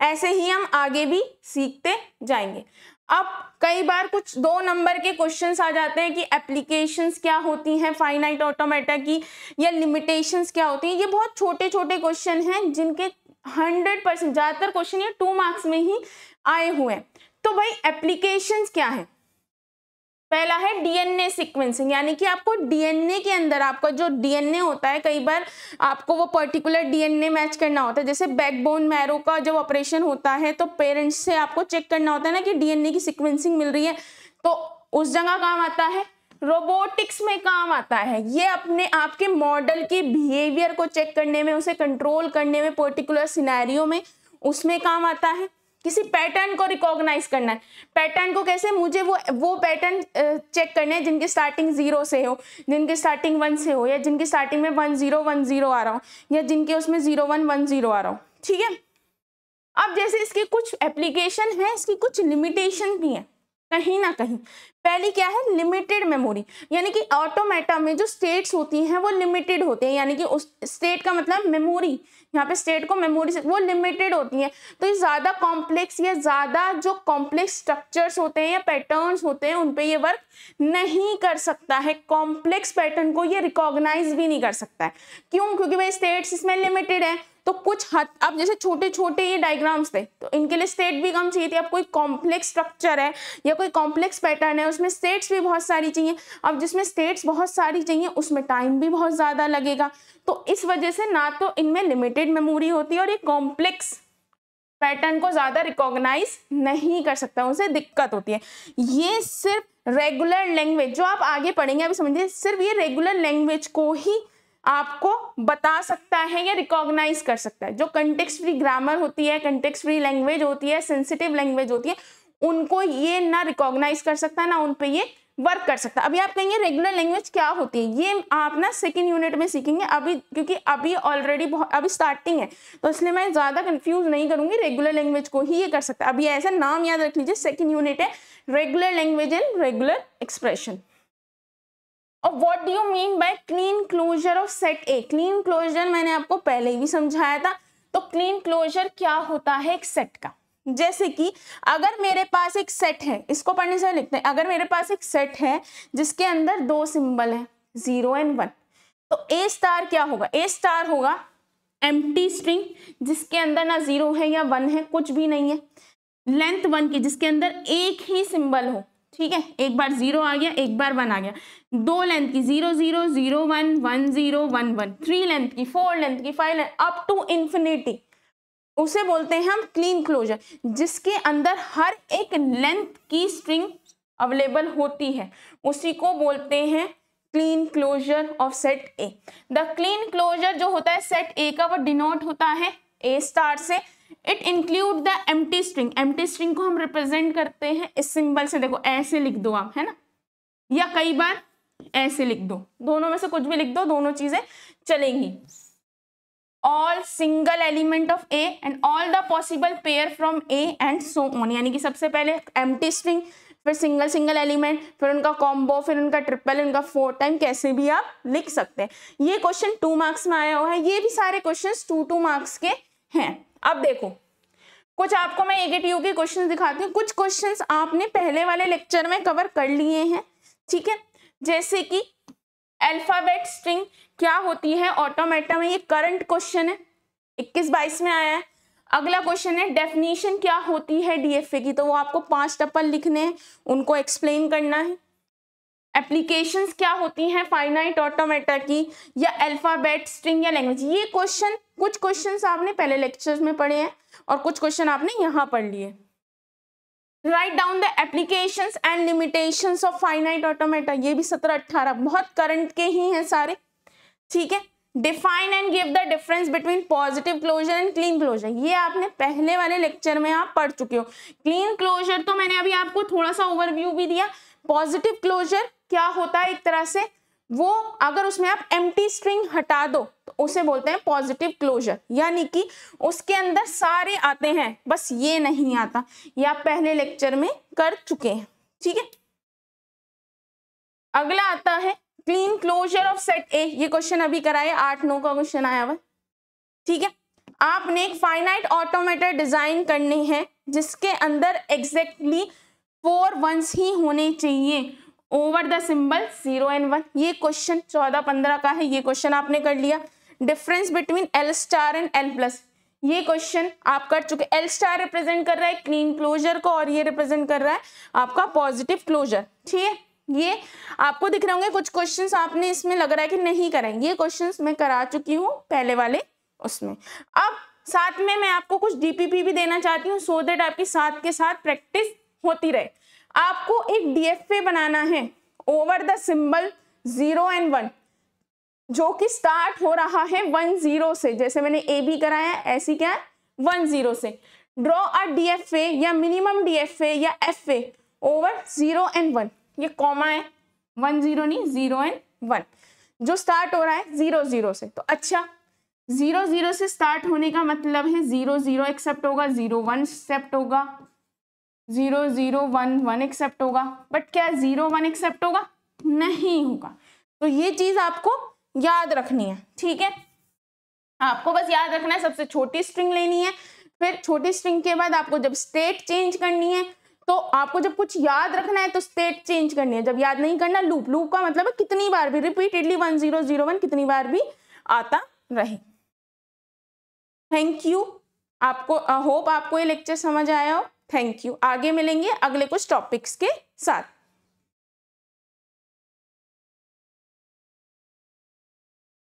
ऐसे ही हम आगे भी सीखते जाएंगे। अब कई बार कुछ 2 नंबर के क्वेश्चंस आ जाते हैं कि एप्लीकेशंस क्या होती हैं फाइनाइट ऑटोमेटा की, या लिमिटेशंस क्या होती हैं। ये बहुत छोटे छोटे क्वेश्चन हैं जिनके 100% ज़्यादातर क्वेश्चन ये 2 मार्क्स में ही आए हुए हैं। तो भाई एप्लीकेशंस क्या है? पहला है डीएनए सीक्वेंसिंग, यानी कि आपको डीएनए के अंदर, आपका जो डीएनए होता है, कई बार आपको वो पर्टिकुलर डीएनए मैच करना होता है। जैसे बैकबोन मैरो का जब ऑपरेशन होता है तो पेरेंट्स से आपको चेक करना होता है ना कि डीएनए की सीक्वेंसिंग मिल रही है, तो उस जगह काम आता है। रोबोटिक्स में काम आता है, ये अपने आपके मॉडल के बिहेवियर को चेक करने में, उसे कंट्रोल करने में, पर्टिकुलर सिनेरियो में उसमें काम आता है। किसी पैटर्न को रिकॉग्नाइज करना है, पैटर्न को कैसे, मुझे वो पैटर्न चेक करने हैं जिनकी स्टार्टिंग 0 से हो, जिनकी स्टार्टिंग 1 से हो, या जिनकी स्टार्टिंग में 1 0 1 0 आ रहा हो, या जिनके उसमें 0 1 1 0 आ रहा हो। ठीक है, अब जैसे इसकी कुछ एप्लीकेशन है, इसकी कुछ लिमिटेशन भी है कहीं ना कहीं। पहली क्या है? लिमिटेड मेमोरी, यानी कि ऑटोमेटा में जो स्टेट्स होती हैं वो लिमिटेड होती हैं, यानी कि उस स्टेट का मतलब मेमोरी, यहाँ पे स्टेट को मेमोरी से वो लिमिटेड होती हैं। तो ये ज्यादा कॉम्प्लेक्स या ज्यादा जो कॉम्प्लेक्स स्ट्रक्चर्स होते हैं या पैटर्न्स होते हैं उन पे ये वर्क नहीं कर सकता है। कॉम्प्लेक्स पैटर्न को ये रिकॉग्नाइज भी नहीं कर सकता है। क्यों? क्योंकि भाई स्टेट्स इसमें लिमिटेड है। तो कुछ हद, अब जैसे छोटे छोटे ये डायग्राम्स थे तो इनके लिए स्टेट भी कम चाहिए थी। अब कोई कॉम्प्लेक्स स्ट्रक्चर है या कोई कॉम्प्लेक्स पैटर्न है, उसमें स्टेट्स भी बहुत सारी चाहिए। अब जिसमें स्टेट्स बहुत सारी चाहिए उसमें टाइम भी बहुत ज्यादा लगेगा। तो इस वजह से ना तो इनमें लिमिटेड मेमोरी होती है और ये कॉम्प्लेक्स पैटर्न को ज्यादा रिकॉग्नाइज नहीं कर सकता, उनसे दिक्कत होती है। ये सिर्फ रेगुलर लैंग्वेज, जो आप आगे पढ़ेंगे अभी समझिए, सिर्फ ये रेगुलर लैंग्वेज को ही आपको बता सकता है या रिकॉग्नाइज कर सकता है। जो कंटेक्स्ट फ्री ग्रामर होती है, कंटेक्स्ट फ्री लैंग्वेज होती है, सेंसिटिव लैंग्वेज होती है, उनको ये ना रिकॉग्नाइज कर सकता है ना उन पे ये वर्क कर सकता है। अभी आप कहेंगे रेगुलर लैंग्वेज क्या होती है, ये आप ना सेकंड यूनिट में सीखेंगे अभी, क्योंकि अभी ऑलरेडी अभी स्टार्टिंग है तो इसलिए मैं ज्यादा कंफ्यूज नहीं करूंगी। रेगुलर लैंग्वेज को ही ये कर सकता है। अभी ऐसा नाम याद रख लीजिए, सेकंड यूनिट है regular language and regular expression. और what do you mean by Kleene closure of set A? Kleene closure मैंने आपको पहले ही भी समझाया था। तो क्लीन क्लोजर क्या होता है एक सेट का? जैसे कि अगर मेरे पास एक सेट है, इसको पढ़ने से लिखते हैं, अगर मेरे पास एक सेट है जिसके अंदर 2 सिंबल है 0 एंड 1, तो ए स्टार क्या होगा? ए स्टार होगा एम्प्टी स्ट्रिंग जिसके अंदर ना 0 है या 1 है, कुछ भी नहीं है। लेंथ 1 की जिसके अंदर एक ही सिंबल हो, ठीक है, एक बार 0 आ गया, एक बार 1 आ गया। 2 लेंथ की 0 0 0 1 1 0 1 1, 3 लेंथ की, 4 लेंथ की, 5 लेंथ, अप टू इंफिनिटी, उसे बोलते हैं हम क्लीन क्लोजर। जिसके अंदर हर एक लेंथ की स्ट्रिंग अवेलेबल होती है उसी को बोलते हैं Kleene closure of set A. The Kleene closure जो होता है सेट ए का, वो डिनोट होता है ए स्टार से। It include the empty string, empty string को हम रिप्रेजेंट करते हैं इस सिंबल से, देखो ऐसे लिख दो आप, है ना, या कई बार ऐसे लिख दो, दोनों में से कुछ भी लिख दो, दोनों चीजें चलेंगी। All single element of A and all the possible pair from A and so on, यानी कि सबसे पहले एम्प्टी स्ट्रिंग, फिर सिंगल सिंगल एलिमेंट, फिर उनका कॉम्बो, फिर उनका ट्रिपल, उनका 4 टाइम, कैसे भी आप लिख सकते हैं। ये क्वेश्चन 2 मार्क्स में आया हुआ है। ये भी सारे क्वेश्चंस 2 मार्क्स के हैं। अब देखो कुछ आपको मैं AKTU के क्वेश्चंस दिखाती हूँ। कुछ क्वेश्चंस आपने पहले वाले लेक्चर में कवर कर लिए हैं, ठीक है, जैसे कि अल्फाबेट स्ट्रिंग क्या होती है ऑटोमेटा में, ये करंट क्वेश्चन है, 21-22 में आया है। अगला क्वेश्चन है डेफिनेशन क्या होती है DFA की, तो वो आपको 5 टप्पल लिखने हैं, उनको एक्सप्लेन करना है। एप्लीकेशंस क्या होती हैं फाइनाइट ऑटोमेटा की, या अल्फाबेट स्ट्रिंग या लैंग्वेज। ये क्वेश्चन, कुछ क्वेश्चंस आपने पहले लेक्चर्स में पढ़े हैं और कुछ क्वेश्चन आपने यहाँ पढ़ लिए। Write down the applications and limitations of finite automata, ये भी 17-18 बहुत करंट के ही हैं सारे, ठीक है। Define and give the difference between positive closure and Kleene closure, ये आपने पहले वाले लेक्चर में आप पढ़ चुके हो। क्लीन क्लोजर तो मैंने अभी आपको थोड़ा सा ओवरव्यू भी दिया। पॉजिटिव क्लोजर क्या होता है, एक तरह से वो अगर उसमें आप एम्प्टी स्ट्रिंग हटा दो तो उसे बोलते हैं पॉजिटिव क्लोजर, यानी कि उसके अंदर सारे आते हैं, बस ये नहीं आता। ये आप पहले लेक्चर में कर चुके हैं, ठीक है। अगला आता है Kleene closure of set A, ये क्वेश्चन अभी कराए, 8-9 का क्वेश्चन आया हुआ, ठीक है। आपने एक फाइनाइट ऑटोमेटा डिजाइन करनी है जिसके अंदर एग्जैक्टली 4 1s ही होने चाहिए ओवर द सिंबल 0 and 1। ये क्वेश्चन 14-15 का है, ये क्वेश्चन आपने कर लिया। Difference between L star and L plus, ये क्वेश्चन आप कर चुके। एल स्टार रिप्रेजेंट कर रहा है क्लीन क्लोजर को और ये रिप्रेजेंट कर रहा है आपका पॉजिटिव क्लोजर। ठीक है, ये आपको दिख रहे होंगे कुछ क्वेश्चंस आपने इसमें लग रहा है कि नहीं कराएंगे, ये क्वेश्चंस मैं करा चुकी हूँ पहले वाले उसमें। अब साथ में मैं आपको कुछ डीपीपी भी देना चाहती हूँ सो दैट आपकी साथ के साथ प्रैक्टिस होती रहे। आपको एक डीएफए बनाना है ओवर द सिंबल 0 and 1 जो कि स्टार्ट हो रहा है 1 0 से, जैसे मैंने ए बी कराया ऐसी क्या है 1 0 से। ड्रॉ अ डीएफए या मिनिमम डीएफए या एफए ओवर 0 and 1, ये कॉमा है 1 0 नहीं 0 and 1 जो स्टार्ट हो रहा है 0 0 से। तो अच्छा 0 0 से स्टार्ट होने का मतलब है 0 0 एक्सेप्ट होगा, 0 1 एक्सेप्ट होगा, 0 0 1 1 एक्सेप्ट होगा, बट क्या 0 1 एक्सेप्ट होगा? नहीं होगा। तो ये चीज आपको याद रखनी है। ठीक है, आपको बस याद रखना है सबसे छोटी स्ट्रिंग लेनी है, फिर छोटी स्ट्रिंग के बाद आपको जब स्टेट चेंज करनी है तो आपको जब कुछ याद रखना है तो स्टेट चेंज करनी है, जब याद नहीं करना लूप। लूप का मतलब है कितनी बार भी रिपीटेडली 1 0 0 1 कितनी बार भी आता रहे। थैंक यू, आपको होप आपको ये लेक्चर समझ आया हो। थैंक यू, आगे मिलेंगे अगले कुछ टॉपिक्स के साथ।